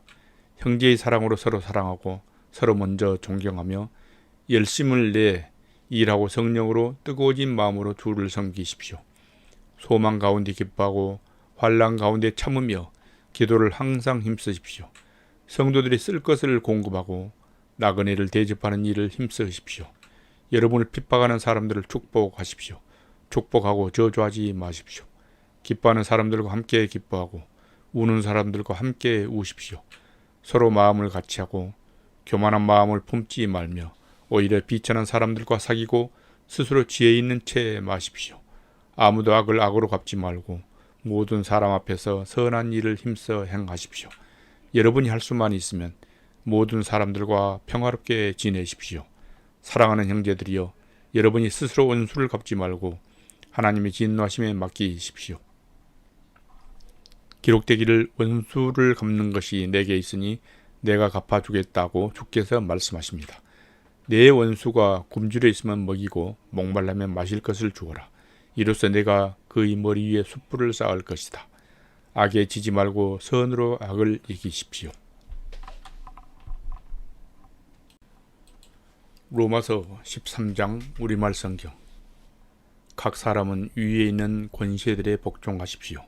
형제의 사랑으로 서로 사랑하고 서로 먼저 존경하며 열심을 내 일하고 성령으로 뜨거워진 마음으로 주를 섬기십시오. 소망 가운데 기뻐하고 환난 가운데 참으며 기도를 항상 힘쓰십시오. 성도들이 쓸 것을 공급하고 나그네를 대접하는 일을 힘쓰십시오. 여러분을 핍박하는 사람들을 축복하십시오. 축복하고 저주하지 마십시오. 기뻐하는 사람들과 함께 기뻐하고 우는 사람들과 함께 우십시오. 서로 마음을 같이 하고 교만한 마음을 품지 말며 오히려 비천한 사람들과 사귀고 스스로 지혜 있는 채 마십시오. 아무도 악을 악으로 갚지 말고 모든 사람 앞에서 선한 일을 힘써 행하십시오. 여러분이 할 수만 있으면 모든 사람들과 평화롭게 지내십시오. 사랑하는 형제들이여 여러분이 스스로 원수를 갚지 말고 하나님의 진노하심에 맡기십시오. 기록되기를 원수를 갚는 것이 내게 있으니 내가 갚아주겠다고 주께서 말씀하십니다. 내 원수가 굶주려 있으면 먹이고 목말라면 마실 것을 주어라. 이로써 내가 그의 머리 위에 숯불을 쌓을 것이다. 악에 지지 말고 선으로 악을 이기십시오. 로마서 13장 우리말 성경. 각 사람은 위에 있는 권세들에 복종하십시오.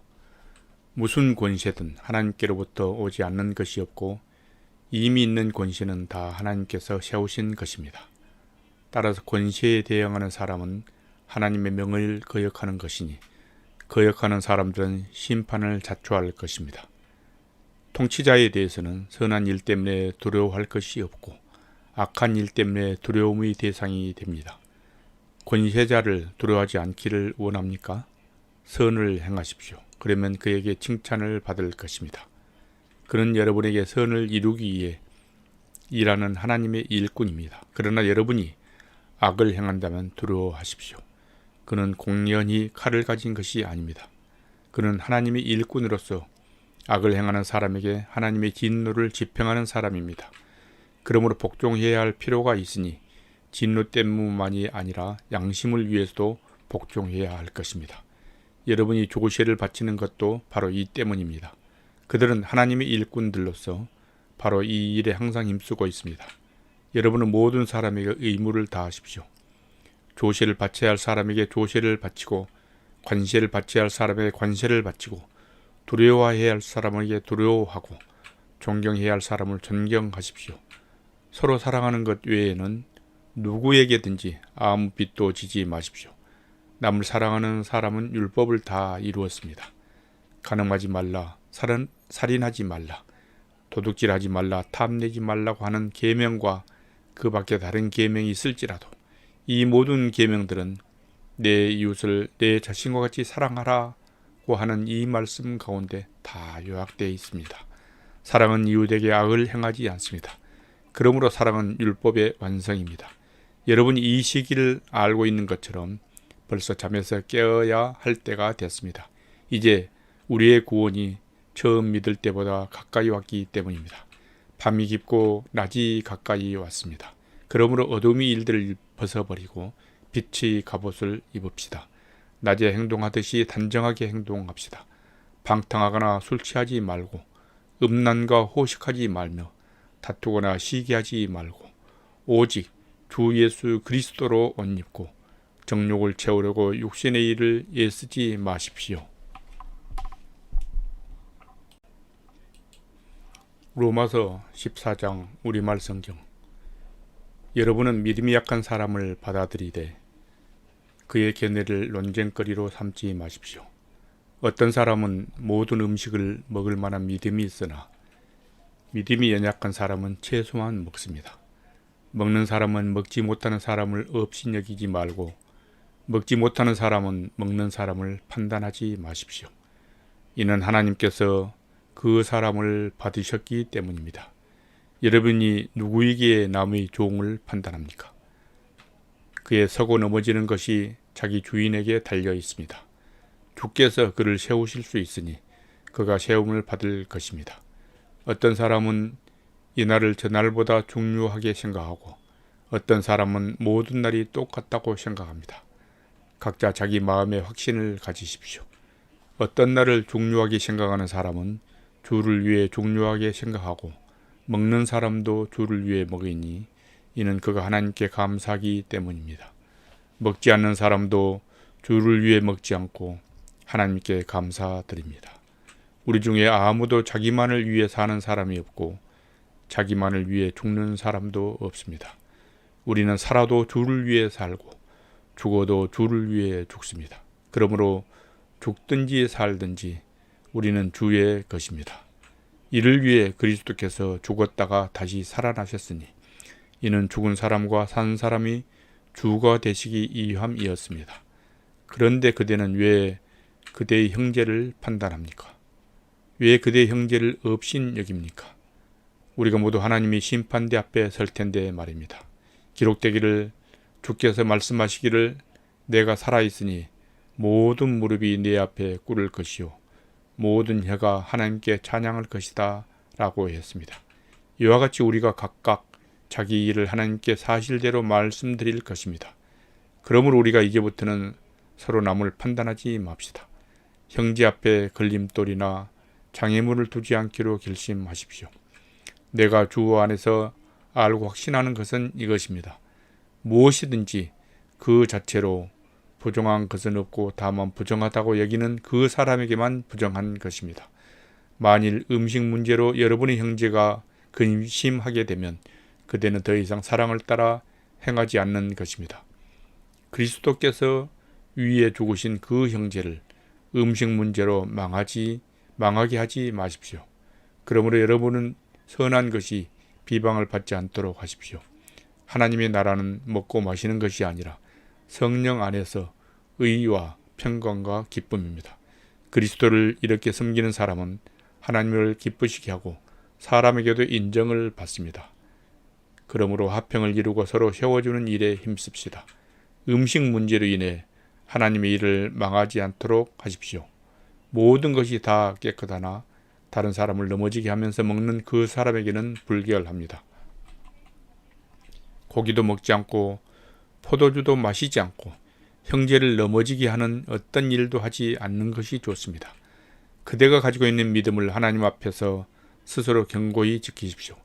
무슨 권세든 하나님께로부터 오지 않는 것이 없고 이미 있는 권세는 다 하나님께서 세우신 것입니다. 따라서 권세에 대응하는 사람은 하나님의 명을 거역하는 것이니 거역하는 사람들은 심판을 자초할 것입니다. 통치자에 대해서는 선한 일 때문에 두려워할 것이 없고 악한 일 때문에 두려움의 대상이 됩니다. 권세자를 두려워하지 않기를 원합니까? 선을 행하십시오. 그러면 그에게 칭찬을 받을 것입니다. 그는 여러분에게 선을 이루기 위해 일하는 하나님의 일꾼입니다. 그러나 여러분이 악을 행한다면 두려워하십시오. 그는 공연히 칼을 가진 것이 아닙니다. 그는 하나님의 일꾼으로서 악을 행하는 사람에게 하나님의 진노를 집행하는 사람입니다. 그러므로 복종해야 할 필요가 있으니 진노 때문만이 아니라 양심을 위해서도 복종해야 할 것입니다. 여러분이 조세를 바치는 것도 바로 이 때문입니다. 그들은 하나님의 일꾼들로서 바로 이 일에 항상 힘쓰고 있습니다. 여러분은 모든 사람에게 의무를 다하십시오. 조세를 바쳐야 할 사람에게 조세를 바치고 관세를 바쳐야 할 사람에게 관세를 바치고 두려워해야 할 사람에게 두려워하고 존경해야 할 사람을 존경하십시오. 서로 사랑하는 것 외에는 누구에게든지 아무 빚도 지지 마십시오. 남을 사랑하는 사람은 율법을 다 이루었습니다. 간음하지 말라, 살인하지 말라, 도둑질하지 말라, 탐내지 말라고 하는 계명과 그 밖에 다른 계명이 있을지라도 이 모든 계명들은 내 이웃을 내 자신과 같이 사랑하라고 하는 이 말씀 가운데 다 요약되어 있습니다. 사랑은 이웃에게 악을 행하지 않습니다. 그러므로 사랑은 율법의 완성입니다. 여러분이 이 시기를 알고 있는 것처럼 벌써 잠에서 깨어야 할 때가 됐습니다. 이제 우리의 구원이 처음 믿을 때보다 가까이 왔기 때문입니다. 밤이 깊고 낮이 가까이 왔습니다. 그러므로 어둠의 일들을 벗어버리고 빛의 갑옷을 입읍시다. 낮에 행동하듯이 단정하게 행동합시다. 방탕하거나 술 취하지 말고 음란과 호식하지 말며 다투거나 시기하지 말고 오직 주 예수 그리스도로 옷 입고 정욕을 채우려고 육신의 일을 애쓰지 마십시오. 로마서 14장 우리말 성경. 여러분은 믿음이 약한 사람을 받아들이되 그의 견해를 논쟁거리로 삼지 마십시오. 어떤 사람은 모든 음식을 먹을 만한 믿음이 있으나 믿음이 연약한 사람은 채소만 먹습니다. 먹는 사람은 먹지 못하는 사람을 없이 여기지 말고 먹지 못하는 사람은 먹는 사람을 판단하지 마십시오. 이는 하나님께서 그 사람을 받으셨기 때문입니다. 여러분이 누구에게 남의 종을 판단합니까? 그의 서고 넘어지는 것이 자기 주인에게 달려 있습니다. 주께서 그를 세우실 수 있으니 그가 세움을 받을 것입니다. 어떤 사람은 이날을 저날보다 중요하게 생각하고 어떤 사람은 모든 날이 똑같다고 생각합니다. 각자 자기 마음의 확신을 가지십시오. 어떤 날을 중요하게 생각하는 사람은 주를 위해 중요하게 생각하고 먹는 사람도 주를 위해 먹으니 이는 그가 하나님께 감사하기 때문입니다. 먹지 않는 사람도 주를 위해 먹지 않고 하나님께 감사드립니다. 우리 중에 아무도 자기만을 위해 사는 사람이 없고 자기만을 위해 죽는 사람도 없습니다. 우리는 살아도 주를 위해 살고 죽어도 주를 위해 죽습니다. 그러므로 죽든지 살든지 우리는 주의 것입니다. 이를 위해 그리스도께서 죽었다가 다시 살아나셨으니 이는 죽은 사람과 산 사람이 주가 되시기 위함이었습니다. 그런데 그대는 왜 그대의 형제를 판단합니까? 왜 그대의 형제를 업신 여깁니까? 우리가 모두 하나님의 심판대 앞에 설 텐데 말입니다. 기록되기를 주께서 말씀하시기를 내가 살아있으니 모든 무릎이 내 앞에 꿇을 것이요 모든 혀가 하나님께 찬양할 것이다 라고 했습니다. 이와 같이 우리가 각각 자기 일을 하나님께 사실대로 말씀드릴 것입니다. 그러므로 우리가 이제부터는 서로 남을 판단하지 맙시다. 형제 앞에 걸림돌이나 장애물을 두지 않기로 결심하십시오. 내가 주 안에서 알고 확신하는 것은 이것입니다. 무엇이든지 그 자체로 부정한 것은 없고 다만 부정하다고 여기는 그 사람에게만 부정한 것입니다. 만일 음식 문제로 여러분의 형제가 근심하게 되면 그대는 더 이상 사랑을 따라 행하지 않는 것입니다. 그리스도께서 위에 죽으신 그 형제를 음식 문제로 망하게 하지 마십시오. 그러므로 여러분은 선한 것이 비방을 받지 않도록 하십시오. 하나님의 나라는 먹고 마시는 것이 아니라 성령 안에서 의와 평강과 기쁨입니다. 그리스도를 이렇게 섬기는 사람은 하나님을 기쁘시게 하고 사람에게도 인정을 받습니다. 그러므로 화평을 이루고 서로 세워주는 일에 힘씁시다. 음식 문제로 인해 하나님의 일을 망하지 않도록 하십시오. 모든 것이 다 깨끗하나 다른 사람을 넘어지게 하면서 먹는 그 사람에게는 불결합니다. 고기도 먹지 않고 포도주도 마시지 않고 형제를 넘어지게 하는 어떤 일도 하지 않는 것이 좋습니다. 그대가 가지고 있는 믿음을 하나님 앞에서 스스로 견고히 지키십시오.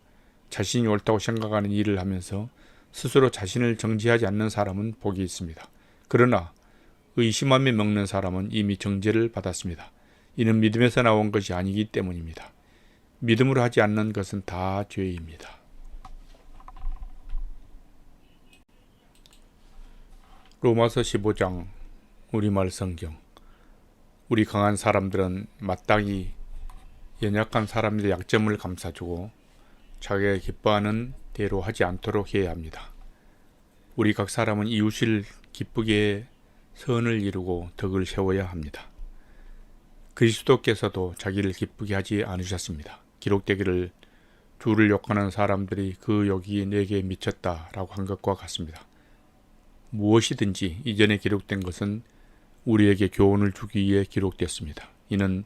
자신이 옳다고 생각하는 일을 하면서 스스로 자신을 정죄하지 않는 사람은 복이 있습니다. 그러나 의심하며 먹는 사람은 이미 정죄를 받았습니다. 이는 믿음에서 나온 것이 아니기 때문입니다. 믿음으로 하지 않는 것은 다 죄입니다. 로마서 15장 우리말 성경. 우리 강한 사람들은 마땅히 연약한 사람들의 약점을 감싸주고 자기가 기뻐하는 대로 하지 않도록 해야 합니다. 우리 각 사람은 이웃을 기쁘게 선을 이루고 덕을 세워야 합니다. 그리스도께서도 자기를 기쁘게 하지 않으셨습니다. 기록되기를 주를 욕하는 사람들이 그 욕이 내게 미쳤다라고 한 것과 같습니다. 무엇이든지 이전에 기록된 것은 우리에게 교훈을 주기 위해 기록되었습니다. 이는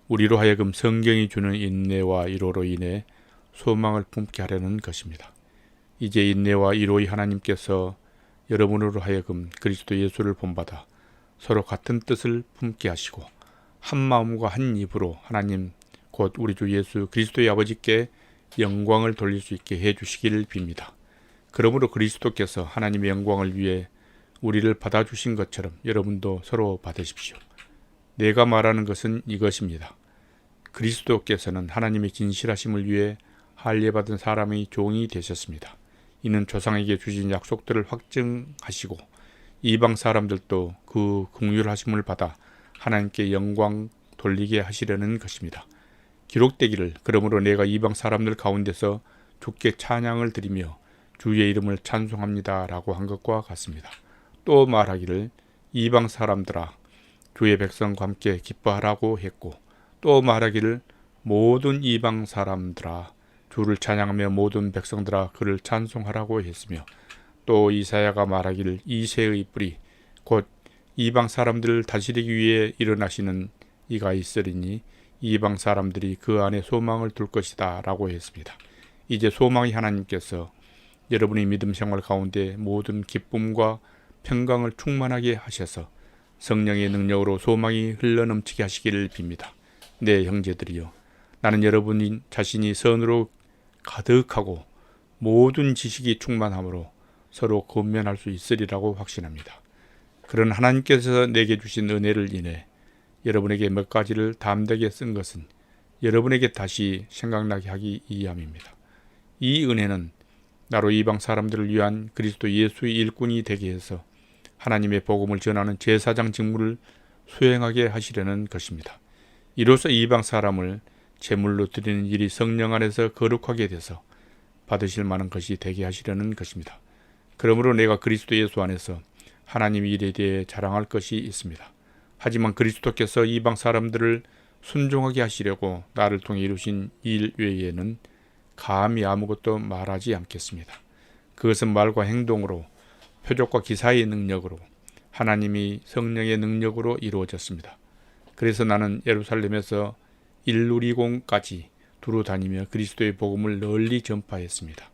우리로 하여금 성경이 주는 인내와 위로로 인해 소망을 품게 하려는 것입니다. 이제 인내와 위로의 하나님께서 여러분으로 하여금 그리스도 예수를 본받아 서로 같은 뜻을 품게 하시고 한 마음과 한 입으로 하나님 곧 우리 주 예수 그리스도의 아버지께 영광을 돌릴 수 있게 해주시기를 빕니다. 그러므로 그리스도께서 하나님의 영광을 위해 우리를 받아주신 것처럼 여러분도 서로 받으십시오. 내가 말하는 것은 이것입니다. 그리스도께서는 하나님의 진실하심을 위해 할례받은 사람의 종이 되셨습니다. 이는 조상에게 주신 약속들을 확증하시고 이방 사람들도 그 긍휼하심을 받아 하나님께 영광 돌리게 하시려는 것입니다. 기록되기를 그러므로 내가 이방 사람들 가운데서 주께 찬양을 드리며 주의 이름을 찬송합니다 라고 한 것과 같습니다. 또 말하기를 이방 사람들아 주의 백성과 함께 기뻐하라고 했고 또 말하기를 모든 이방 사람들아 주를 찬양하며 모든 백성들아 그를 찬송하라고 했으며 또 이사야가 말하기를 이새의 뿌리 곧 이방 사람들을 다스리기 위해 일어나시는 이가 있으리니 이방 사람들이 그 안에 소망을 둘 것이다 라고 했습니다. 이제 소망의 하나님께서 여러분의 믿음 생활 가운데 모든 기쁨과 평강을 충만하게 하셔서 성령의 능력으로 소망이 흘러넘치게 하시기를 빕니다. 네, 형제들이여, 나는 여러분 자신이 선으로 가득하고 모든 지식이 충만함으로 서로 권면할 수 있으리라고 확신합니다. 그런 하나님께서 내게 주신 은혜를 인해 여러분에게 몇 가지를 담대하게 쓴 것은 여러분에게 다시 생각나게 하기 위함입니다. 이 은혜는 나로 이방 사람들을 위한 그리스도 예수의 일꾼이 되게 해서 하나님의 복음을 전하는 제사장 직무를 수행하게 하시려는 것입니다. 이로써 이방 사람을 제물로 드리는 일이 성령 안에서 거룩하게 돼서 받으실 만한 것이 되게 하시려는 것입니다. 그러므로 내가 그리스도 예수 안에서 하나님의 일에 대해 자랑할 것이 있습니다. 하지만 그리스도께서 이방 사람들을 순종하게 하시려고 나를 통해 이루신 일 외에는 감히 아무것도 말하지 않겠습니다. 그것은 말과 행동으로 표적과 기사의 능력으로 하나님이 성령의 능력으로 이루어졌습니다. 그래서 나는 예루살렘에서 일루리공까지 두루 다니며 그리스도의 복음을 널리 전파했습니다.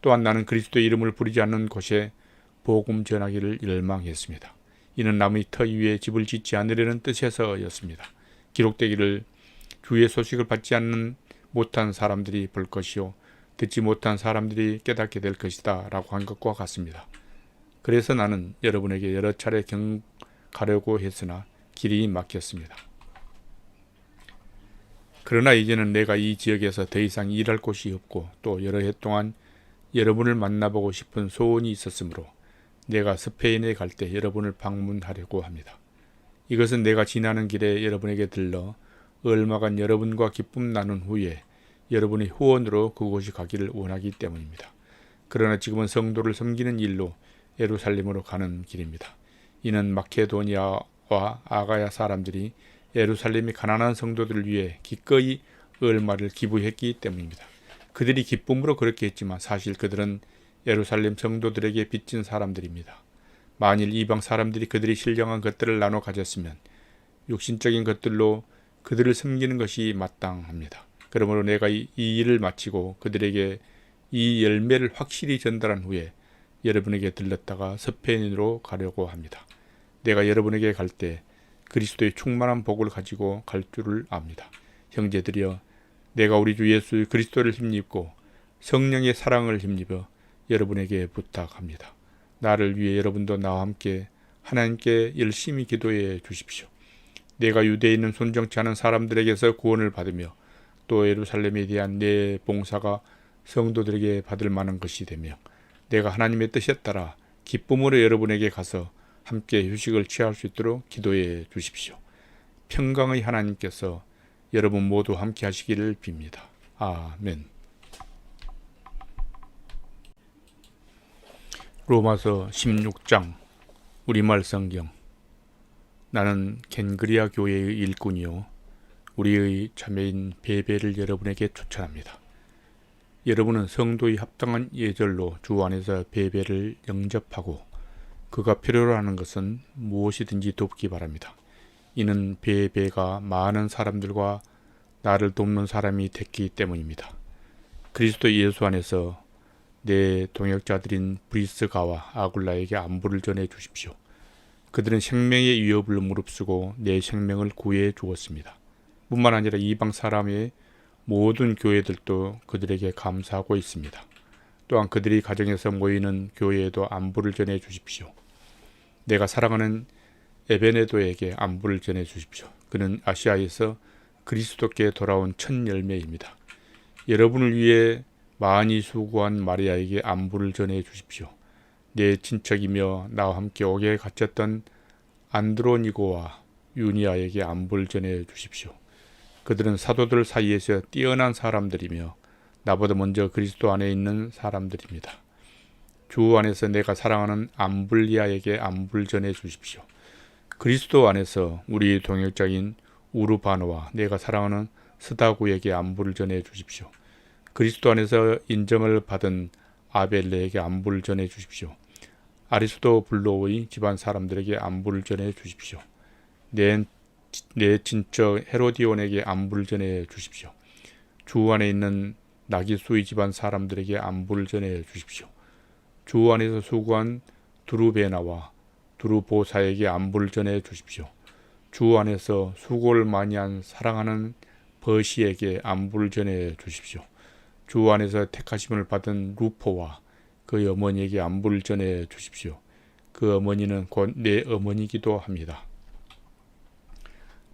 또한 나는 그리스도의 이름을 부르지 않는 곳에 복음 전하기를 열망했습니다. 이는 남의 터 위에 집을 짓지 않으려는 뜻에서였습니다. 기록되기를 주의 소식을 받지 않는 못한 사람들이 볼 것이요 듣지 못한 사람들이 깨닫게 될 것이다 라고 한 것과 같습니다. 그래서 나는 여러분에게 여러 차례 가려고 했으나 길이 막혔습니다. 그러나 이제는 내가 이 지역에서 더 이상 일할 곳이 없고 또 여러 해 동안 여러분을 만나보고 싶은 소원이 있었으므로 내가 스페인에 갈 때 여러분을 방문하려고 합니다. 이것은 내가 지나는 길에 여러분에게 들러 얼마간 여러분과 기쁨 나눈 후에 여러분의 후원으로 그곳이 가기를 원하기 때문입니다. 그러나 지금은 성도를 섬기는 일로 예루살렘으로 가는 길입니다. 이는 마케도니아와 아가야 사람들이 예루살렘의 가난한 성도들을 위해 기꺼이 얼마를 기부했기 때문입니다. 그들이 기쁨으로 그렇게 했지만 사실 그들은 예루살렘 성도들에게 빚진 사람들입니다. 만일 이방 사람들이 그들이 신령한 것들을 나눠 가졌으면 육신적인 것들로 그들을 섬기는 것이 마땅합니다. 그러므로 내가 이 일을 마치고 그들에게 이 열매를 확실히 전달한 후에 여러분에게 들렀다가 스페인으로 가려고 합니다. 내가 여러분에게 갈 때 그리스도의 충만한 복을 가지고 갈 줄을 압니다. 형제들이여, 내가 우리 주 예수 그리스도를 힘입고 성령의 사랑을 힘입어 여러분에게 부탁합니다. 나를 위해 여러분도 나와 함께 하나님께 열심히 기도해 주십시오. 내가 유대에 있는 순종치 않은 사람들에게서 구원을 받으며 또 예루살렘에 대한 내 봉사가 성도들에게 받을 만한 것이 되며 내가 하나님의 뜻에 따라 기쁨으로 여러분에게 가서 함께 휴식을 취할 수 있도록 기도해 주십시오. 평강의 하나님께서 여러분 모두 함께 하시기를 빕니다. 아멘. 로마서 16장 우리말 성경. 나는 겐그리아 교회의 일꾼이요 우리의 자매인 베베를 여러분에게 추천합니다. 여러분은 성도의 합당한 예절로 주 안에서 베베를 영접하고 그가 필요로 하는 것은 무엇이든지 돕기 바랍니다. 이는 베베가 많은 사람들과 나를 돕는 사람이 됐기 때문입니다. 그리스도 예수 안에서 내 동역자들인 브리스가와 아굴라에게 안부를 전해 주십시오. 그들은 생명의 위협을 무릅쓰고 내 생명을 구해 주었습니다. 뿐만 아니라 이방 사람의 모든 교회들도 그들에게 감사하고 있습니다. 또한 그들이 가정에서 모이는 교회에도 안부를 전해 주십시오. 내가 사랑하는 에베네도에게 안부를 전해 주십시오. 그는 아시아에서 그리스도께 돌아온 첫 열매입니다. 여러분을 위해 많이 수고한 마리아에게 안부를 전해 주십시오. 내 친척이며 나와 함께 옥에 갇혔던 안드로니고와 유니아에게 안부를 전해 주십시오. 그들은 사도들 사이에서 뛰어난 사람들이며 나보다 먼저 그리스도 안에 있는 사람들입니다. 주 안에서 내가 사랑하는 암블리아에게 안부를 전해 주십시오. 그리스도 안에서 우리 동역자인 우르바노와 내가 사랑하는 스다구에게 안부를 전해 주십시오. 그리스도 안에서 인정을 받은 아벨레에게 안부를 전해 주십시오. 아리스도 블로의 집안 사람들에게 안부를 전해 주십시오. 내 친척 헤로디온에게 안부를 전해 주십시오. 주 안에 있는 나기수의 집안 사람들에게 안부를 전해 주십시오. 주 안에서 수고한 두루베나와 두루보사에게 안부를 전해 주십시오. 주 안에서 수고를 많이 한 사랑하는 버시에게 안부를 전해 주십시오. 주 안에서 택하심을 받은 루포와 그의 어머니에게 안부를 전해 주십시오. 그 어머니는 곧 내 어머니이기도 합니다.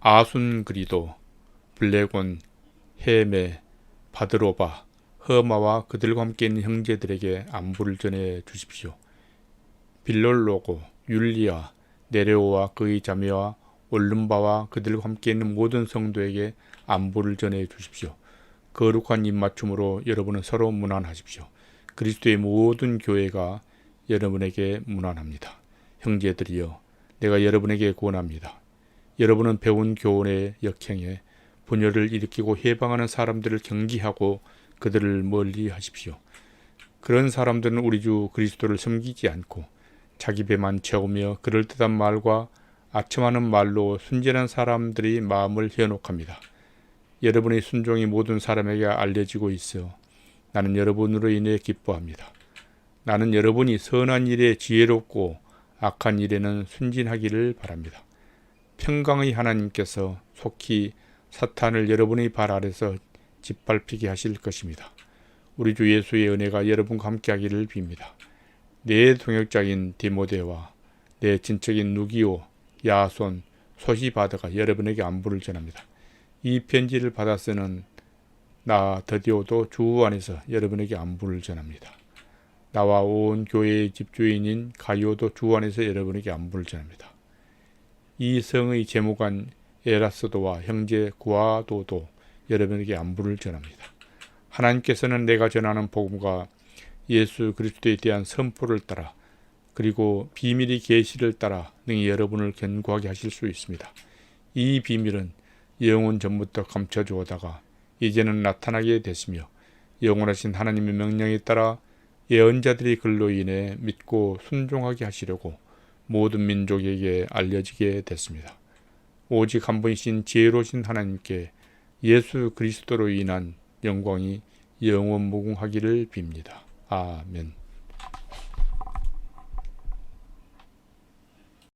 아순그리도, 블레곤, 헤메, 바드로바, 허마와 그들과 함께 있는 형제들에게 안부를 전해 주십시오. 빌롤로고, 율리아, 네레오와 그의 자매와 올름바와 그들과 함께 있는 모든 성도에게 안부를 전해 주십시오. 거룩한 입맞춤으로 여러분은 서로 문안하십시오. 그리스도의 모든 교회가 여러분에게 문안합니다. 형제들이여, 내가 여러분에게 권합니다. 여러분은 배운 교훈의 역행에 분열을 일으키고 해방하는 사람들을 경계하고 그들을 멀리 하십시오. 그런 사람들은 우리 주 그리스도를 섬기지 않고 자기 배만 채우며 그럴듯한 말과 아첨하는 말로 순진한 사람들이 마음을 현혹합니다. 여러분의 순종이 모든 사람에게 알려지고 있어 나는 여러분으로 인해 기뻐합니다. 나는 여러분이 선한 일에 지혜롭고 악한 일에는 순진하기를 바랍니다. 평강의 하나님께서 속히 사탄을 여러분의 발 아래서 짓밟히게 하실 것입니다. 우리 주 예수의 은혜가 여러분과 함께하기를 빕니다. 내 동역자인 디모데와 내 친척인 누기오, 야손, 소시바드가 여러분에게 안부를 전합니다. 이 편지를 받아 쓰는 나 드디오도 주 안에서 여러분에게 안부를 전합니다. 나와 온 교회의 집주인인 가이오도 주 안에서 여러분에게 안부를 전합니다. 이 성의 제무관 에라스도와 형제 구아도도 여러분에게 안부를 전합니다. 하나님께서는 내가 전하는 복음과 예수 그리스도에 대한 선포를 따라 그리고 비밀의 계시를 따라 능히 여러분을 견고하게 하실 수 있습니다. 이 비밀은 영원 전부터 감춰주어다가 이제는 나타나게 됐으며 영원하신 하나님의 명령에 따라 예언자들이 글로 인해 믿고 순종하게 하시려고 모든 민족에게 알려지게 됐습니다. 오직 한 분이신 지혜로우신 하나님께 예수 그리스도로 인한 영광이 영원 무궁하기를 빕니다. 아멘.